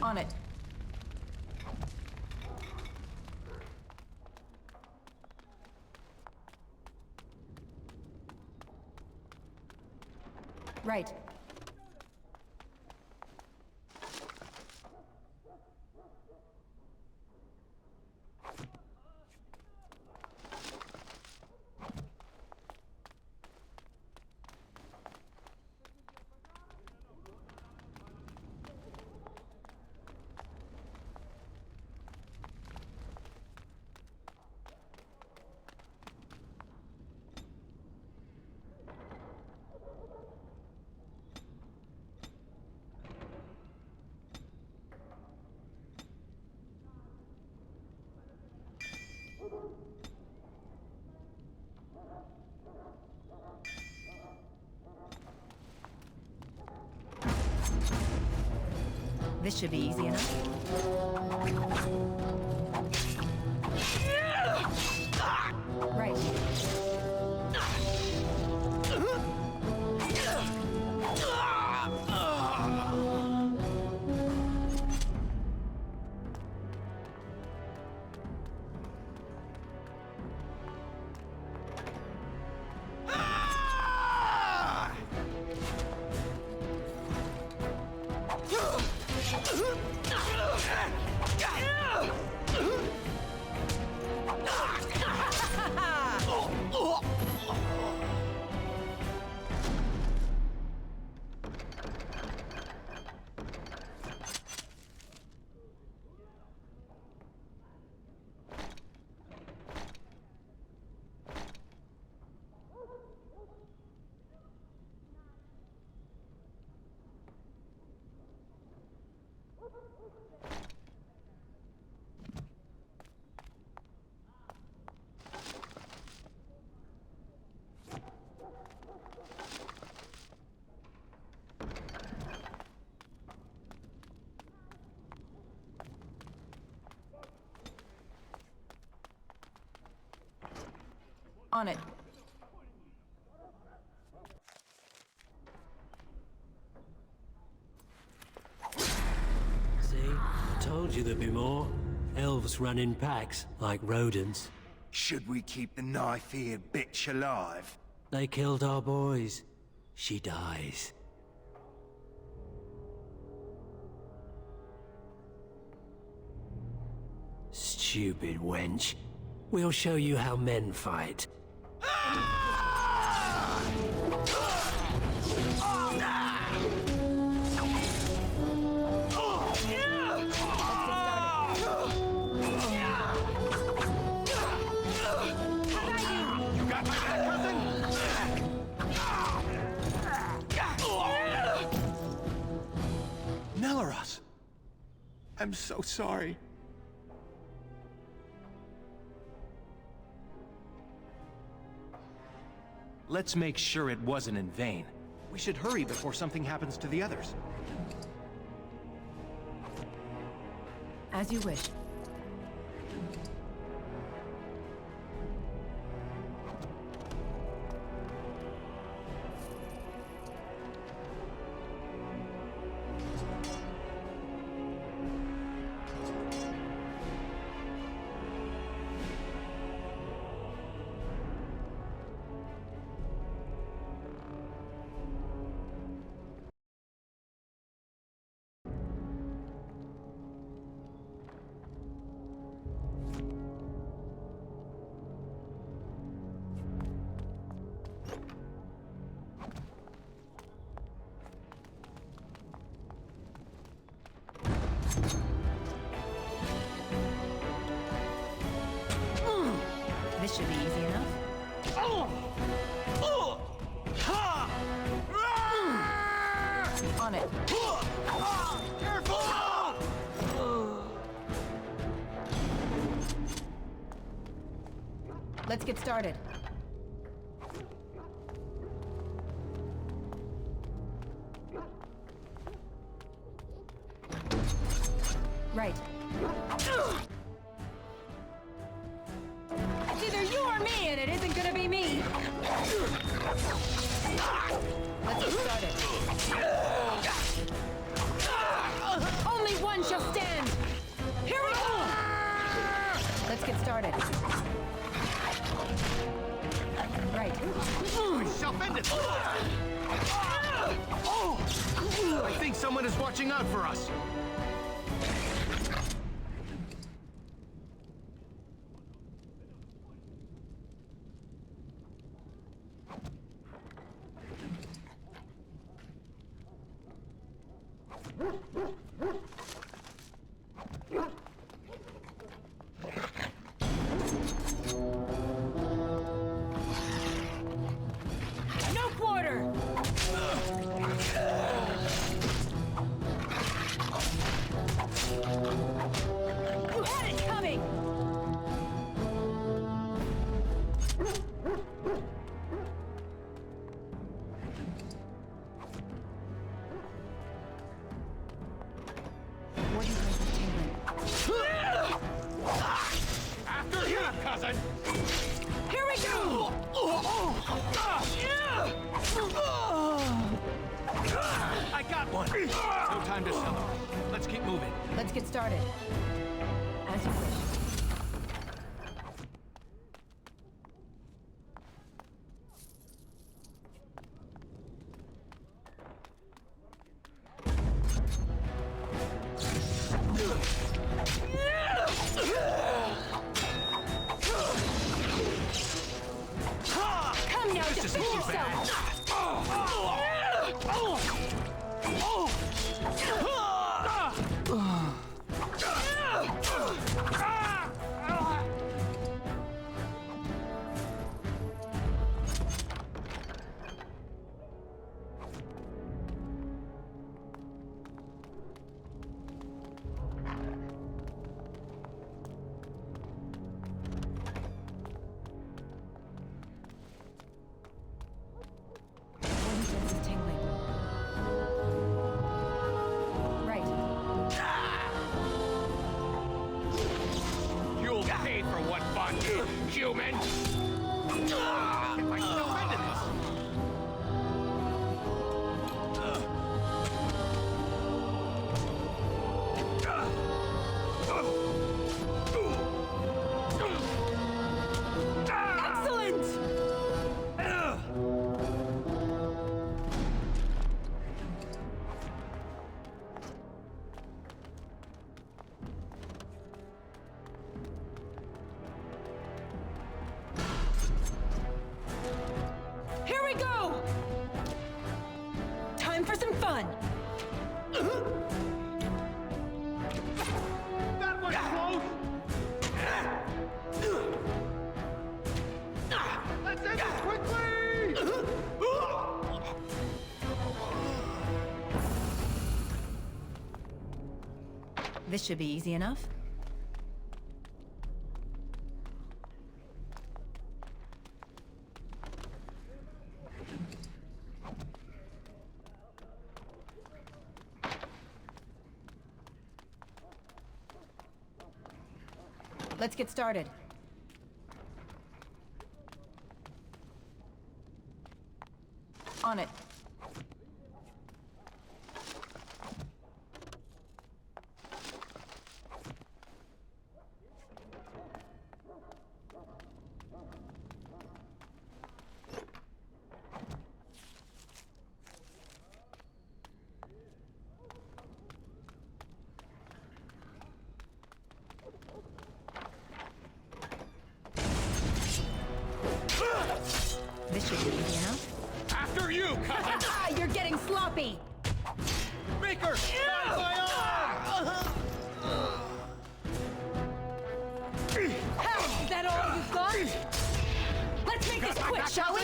On it. Right. This should be easy enough. Right. On it. See? I told you there'd be more. Elves run in packs, like rodents. Should we keep the knife-eared bitch alive? They killed our boys. She dies. Stupid wench. We'll show you how men fight. Nelaros! I'm so sorry. Let's make sure it wasn't in vain. We should hurry before something happens to the others. As you wish. This should be easy enough. On it. Let's get started. Right. It's either you or me, and it isn't gonna be me. Let's get started. Only one shall stand. Here we go. Let's get started. Right. Self-ended! I think someone is watching out for us. No quarter. You had it coming. What do you think is tingling? After you, cousin! Here we go! I got one! No time to celebrate. Let's keep moving. Let's get started. As you wish. Come now, defend yourself! One sense is tingling. Right. You'll pay for what fun, human! If I self-ended this! Excellent! Here we go! Time for some fun! That was close! Let's end this quickly! This should be easy enough. Let's get started. On it. This should be easy enough. After you, cousin! You're getting sloppy! Maker! Guide my arm! How? Is that all you've got? Let's make this quick, shall we?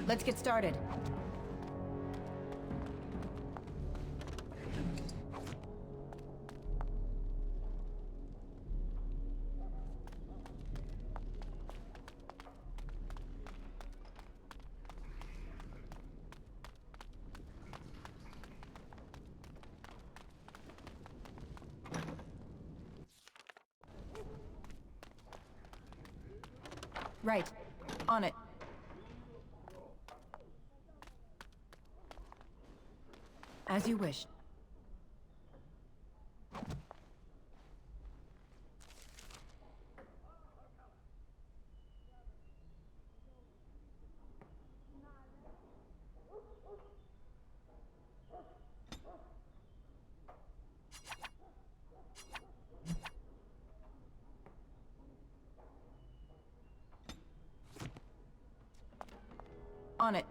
Let's get started. Right. On it. As you wish. On it.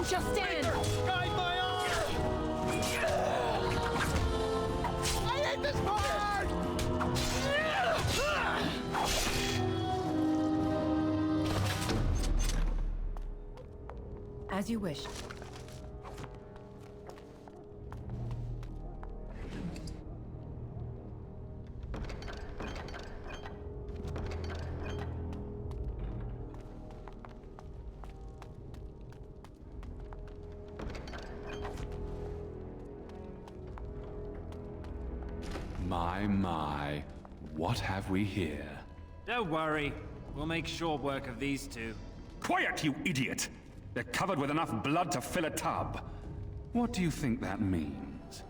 Shall stand! Guide my arm! I hate this part! As you wish. My, what have we here? Don't worry. We'll make short work of these two. Quiet, you idiot! They're covered with enough blood to fill a tub. What do you think that means?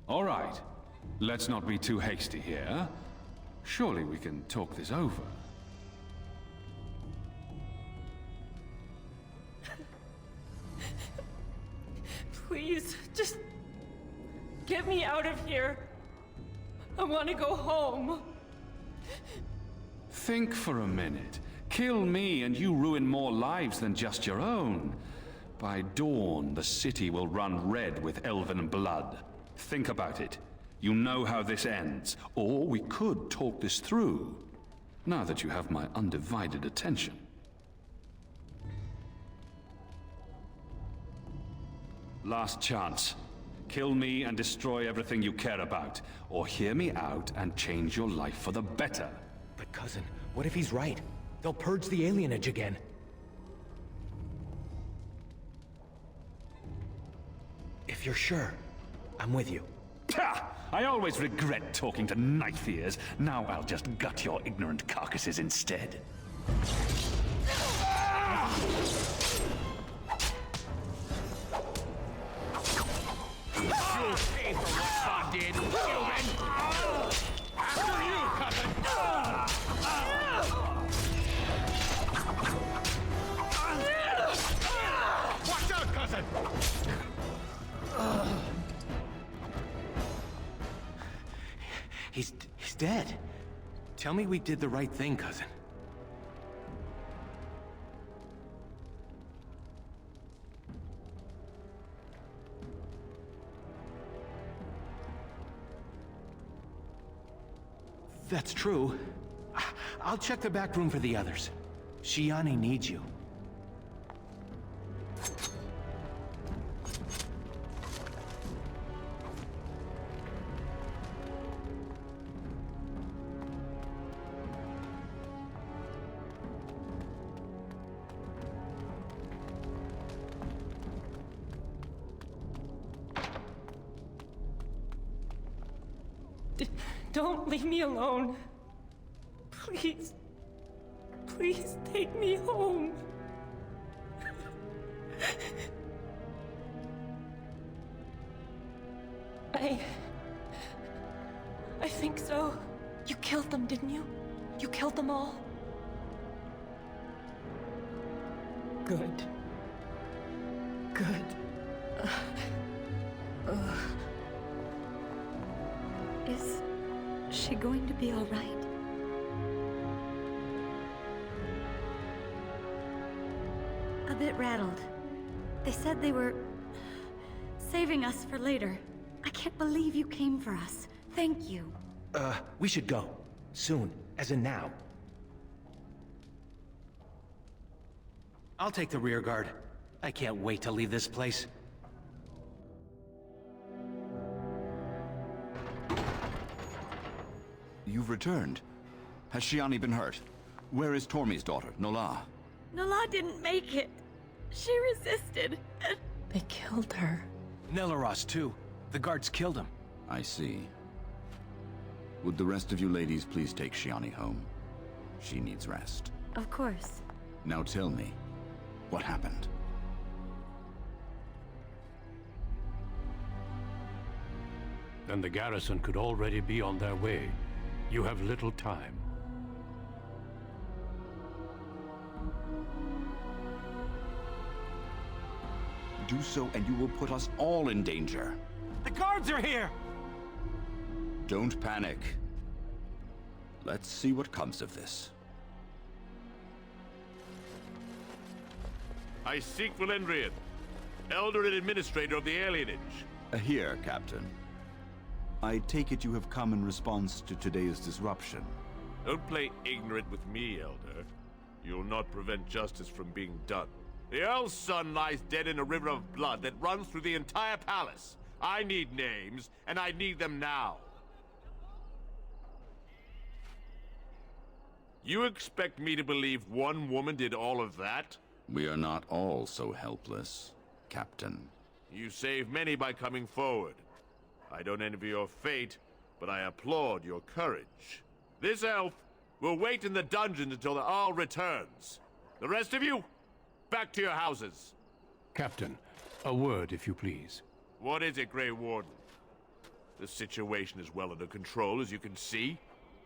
All right. Let's not be too hasty here. Surely we can talk this over. Please, just get me out of here. I want to go home. Think for a minute. Kill me and you ruin more lives than just your own. By dawn, the city will run red with elven blood. Think about it. You know how this ends. Or we could talk this through, now that you have my undivided attention. Last chance. Kill me and destroy everything you care about, or hear me out and change your life for the better. But cousin, what if he's right? They'll purge the alienage again. If you're sure, I'm with you. Ha! I always regret talking to knife ears. Now I'll just gut your ignorant carcasses instead. You'll pay for what Bob did, human! After you, cousin! Watch out, cousin! He's dead. Tell me we did the right thing, cousin. That's true. I'll check the back room for the others. Shiani needs you. Don't leave me alone. Please. Please take me home. I think so. You killed them, didn't you? You killed them all? Good. Good. Is she going to be all right? A bit rattled. They said they were saving us for later. I can't believe you came for us. Thank you. We should go. Soon, as in now. I'll take the rear guard. I can't wait to leave this place. You've returned. Has Shiani been hurt? Where is Tormi's daughter, Nola? Nola didn't make it. She resisted. They killed her. Nelaros, too. The guards killed him. I see. Would the rest of you ladies please take Shiani home? She needs rest. Of course. Now tell me, what happened? Then the garrison could already be on their way. You have little time. Do so and you will put us all in danger. The guards are here! Don't panic. Let's see what comes of this. I seek Veilguard, Elder and Administrator of the Alienage. Here, Captain. I take it you have come in response to today's disruption. Don't play ignorant with me, Elder. You'll not prevent justice from being done. The Earl's son lies dead in a river of blood that runs through the entire palace. I need names, and I need them now. You expect me to believe one woman did all of that? We are not all so helpless, Captain. You saved many by coming forward. I don't envy your fate, but I applaud your courage. This elf will wait in the dungeons until the Earl returns. The rest of you, back to your houses. Captain, a word, if you please. What is it, Grey Warden? The situation is well under control, as you can see.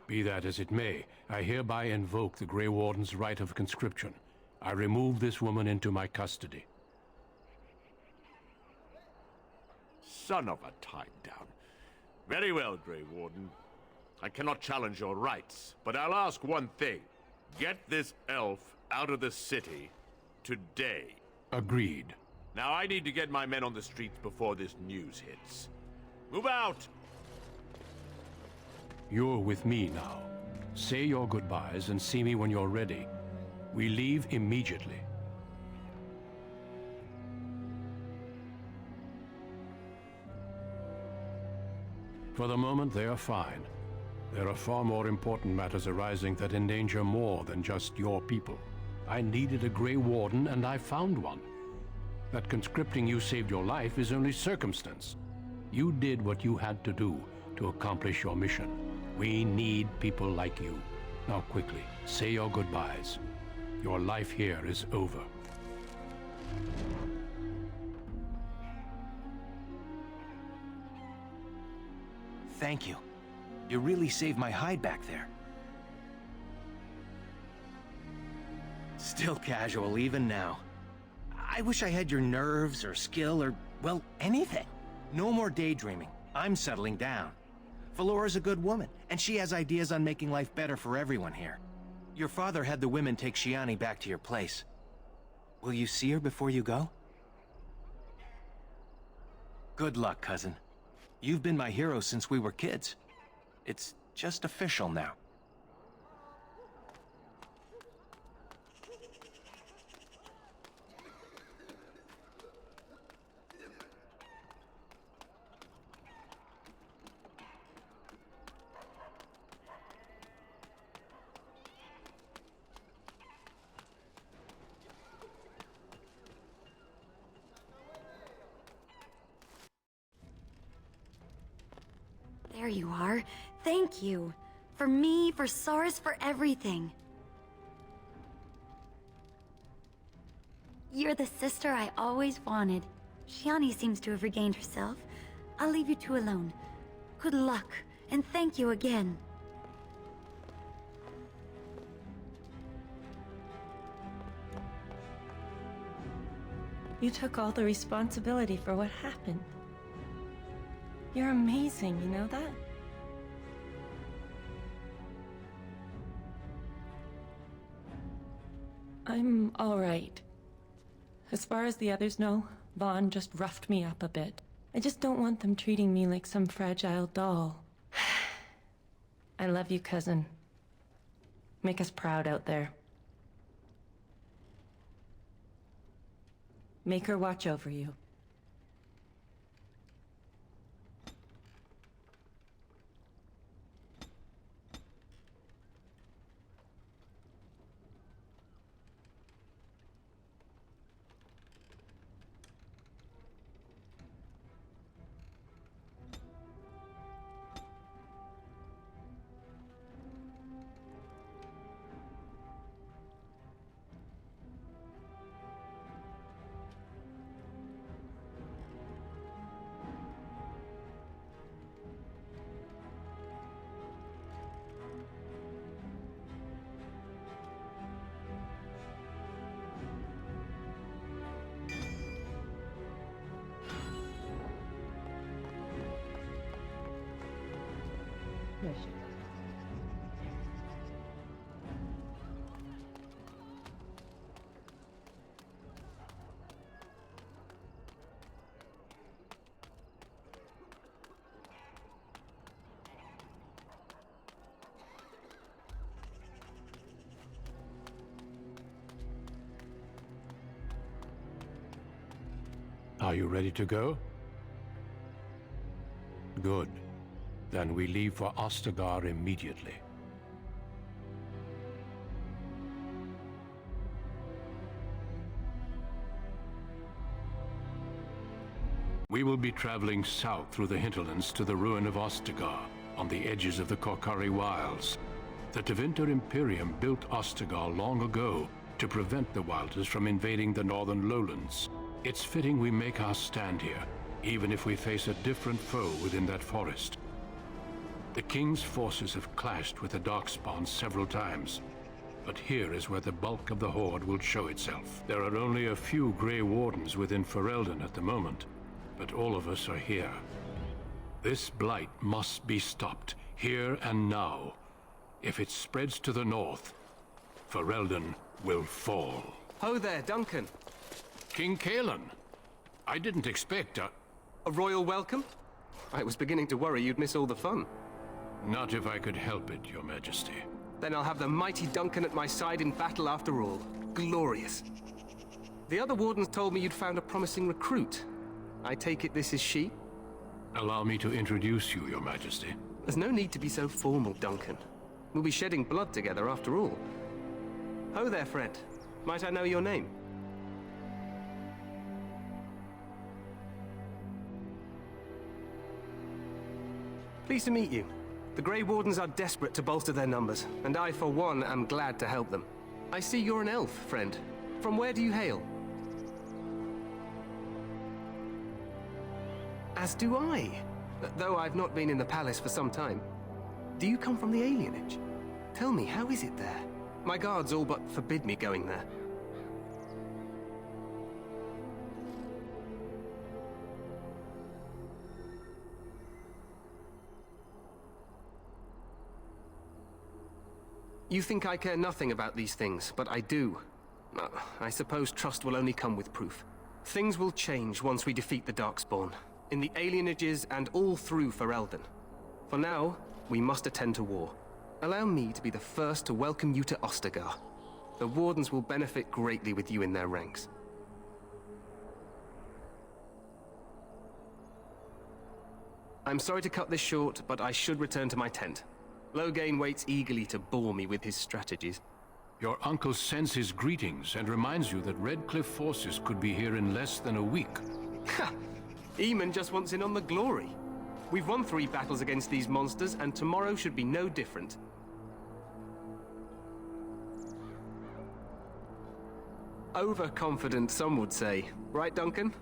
Be that as it may, I hereby invoke the Grey Warden's right of conscription. I remove this woman into my custody. Son of a time-down. Very well, Grey Warden. I cannot challenge your rights, but I'll ask one thing. Get this elf out of the city today. Agreed. Now I need to get my men on the streets before this news hits. Move out! You're with me now. Say your goodbyes and see me when you're ready. We leave immediately. For the moment, they are fine. There are far more important matters arising that endanger more than just your people. I needed a Grey Warden, and I found one. That conscripting you saved your life is only circumstance. You did what you had to do to accomplish your mission. We need people like you. Now quickly, say your goodbyes. Your life here is over. Thank you. You really saved my hide back there. Still casual even now. I wish I had your nerves or skill or, well, anything. No more daydreaming. I'm settling down. Valora's a good woman, and she has ideas on making life better for everyone here. Your father had the women take Shiani back to your place. Will you see her before you go? Good luck, cousin. You've been my hero since we were kids. It's just official now. There you are. Thank you. For me, for Soris, for everything. You're the sister I always wanted. Shiani seems to have regained herself. I'll leave you two alone. Good luck, and thank you again. You took all the responsibility for what happened. You're amazing, you know that? I'm all right. As far as the others know, Vaughn just roughed me up a bit. I just don't want them treating me like some fragile doll. I love you, cousin. Make us proud out there. Make her watch over you. Are you ready to go? Good. Then we leave for Ostagar immediately. We will be traveling south through the hinterlands to the ruin of Ostagar, on the edges of the Korkari Wilds. The Tevinter Imperium built Ostagar long ago to prevent the Wilders from invading the northern lowlands. It's fitting we make our stand here, even if we face a different foe within that forest. The King's forces have clashed with the Darkspawn several times, but here is where the bulk of the Horde will show itself. There are only a few Grey Wardens within Ferelden at the moment, but all of us are here. This blight must be stopped, here and now. If it spreads to the north, Ferelden will fall. Ho there, Duncan. King Kalen. I didn't expect a royal welcome? I was beginning to worry you'd miss all the fun. Not if I could help it, Your Majesty. Then I'll have the mighty Duncan at my side in battle after all. Glorious. The other wardens told me you'd found a promising recruit. I take it this is she? Allow me to introduce you, Your Majesty. There's no need to be so formal, Duncan. We'll be shedding blood together after all. Ho there, friend. Might I know your name? Pleased to meet you. The Grey Wardens are desperate to bolster their numbers, and I, for one, am glad to help them. I see you're an elf, friend. From where do you hail? As do I, though I've not been in the palace for some time. Do you come from the alienage? Tell me, how is it there? My guards all but forbid me going there. You think I care nothing about these things, but I do. I suppose trust will only come with proof. Things will change once we defeat the Darkspawn, in the alienages and all through Ferelden. For now, we must attend to war. Allow me to be the first to welcome you to Ostagar. The Wardens will benefit greatly with you in their ranks. I'm sorry to cut this short, but I should return to my tent. Loghain waits eagerly to bore me with his strategies. Your uncle sends his greetings and reminds you that Redcliffe forces could be here in less than a week. Ha! Eamon just wants in on the glory. We've won 3 battles against these monsters, and tomorrow should be no different. Overconfident, some would say. Right, Duncan?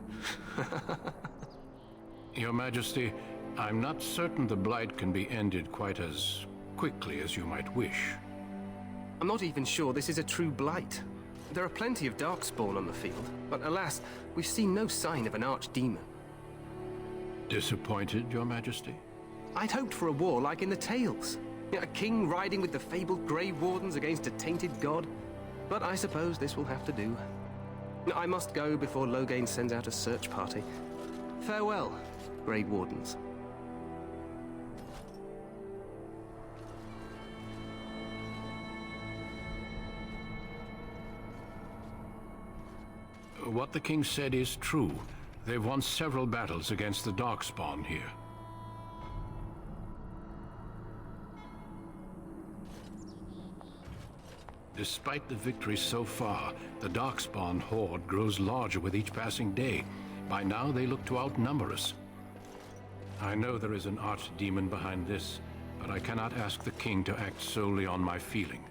Your Majesty, I'm not certain the Blight can be ended quite as quickly as you might wish. I'm not even sure this is a true blight. There are plenty of Darkspawn on the field, but alas, we've seen no sign of an archdemon. Disappointed, Your Majesty? I'd hoped for a war like in the tales. A king riding with the fabled Grey Wardens against a tainted god. But I suppose this will have to do. I must go before Loghain sends out a search party. Farewell, Grey Wardens. What the king said is true. They've won several battles against the Darkspawn here. Despite the victory so far, the Darkspawn horde grows larger with each passing day. By now, they look to outnumber us. I know there is an archdemon behind this, but I cannot ask the king to act solely on my feeling.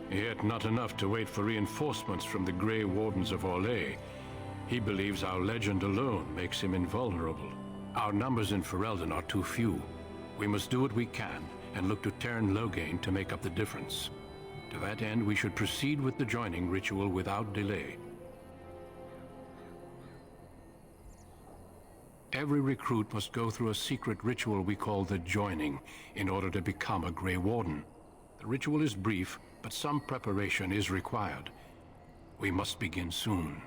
Yet not enough to wait for reinforcements from the Grey Wardens of Orlais. He believes our legend alone makes him invulnerable. Our numbers in Ferelden are too few. We must do what we can and look to Teyrn Loghain to make up the difference. To that end, we should proceed with the joining ritual without delay. Every recruit must go through a secret ritual we call the joining in order to become a Grey Warden. The ritual is brief, but some preparation is required. We must begin soon.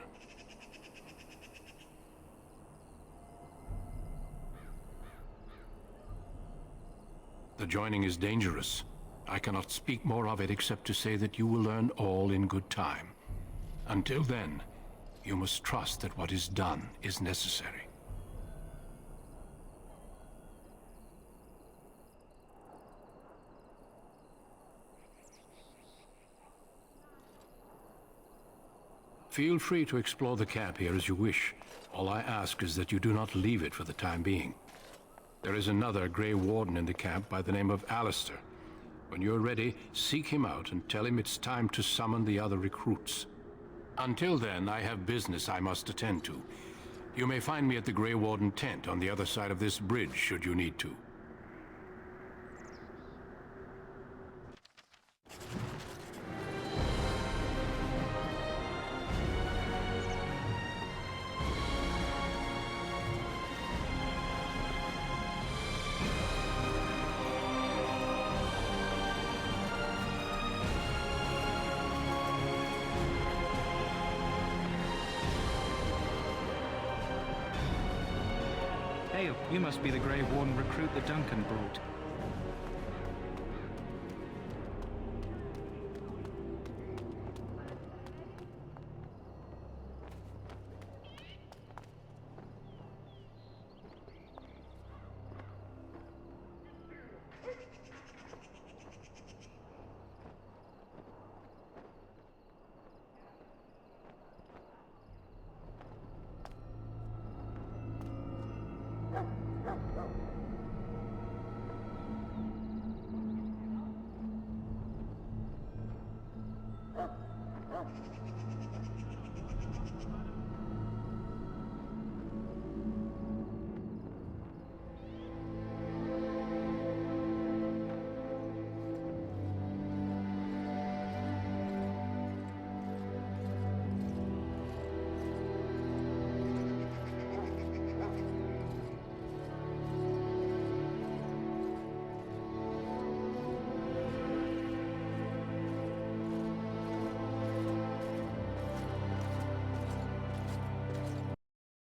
The joining is dangerous. I cannot speak more of it except to say that you will learn all in good time. Until then, you must trust that what is done is necessary. Feel free to explore the camp here as you wish. All I ask is that you do not leave it for the time being. There is another Grey Warden in the camp by the name of Alistair. When you're ready, seek him out and tell him it's time to summon the other recruits. Until then, I have business I must attend to. You may find me at the Grey Warden tent on the other side of this bridge, should you need to. Hey, you must be the Grey Warden recruit that Duncan brought.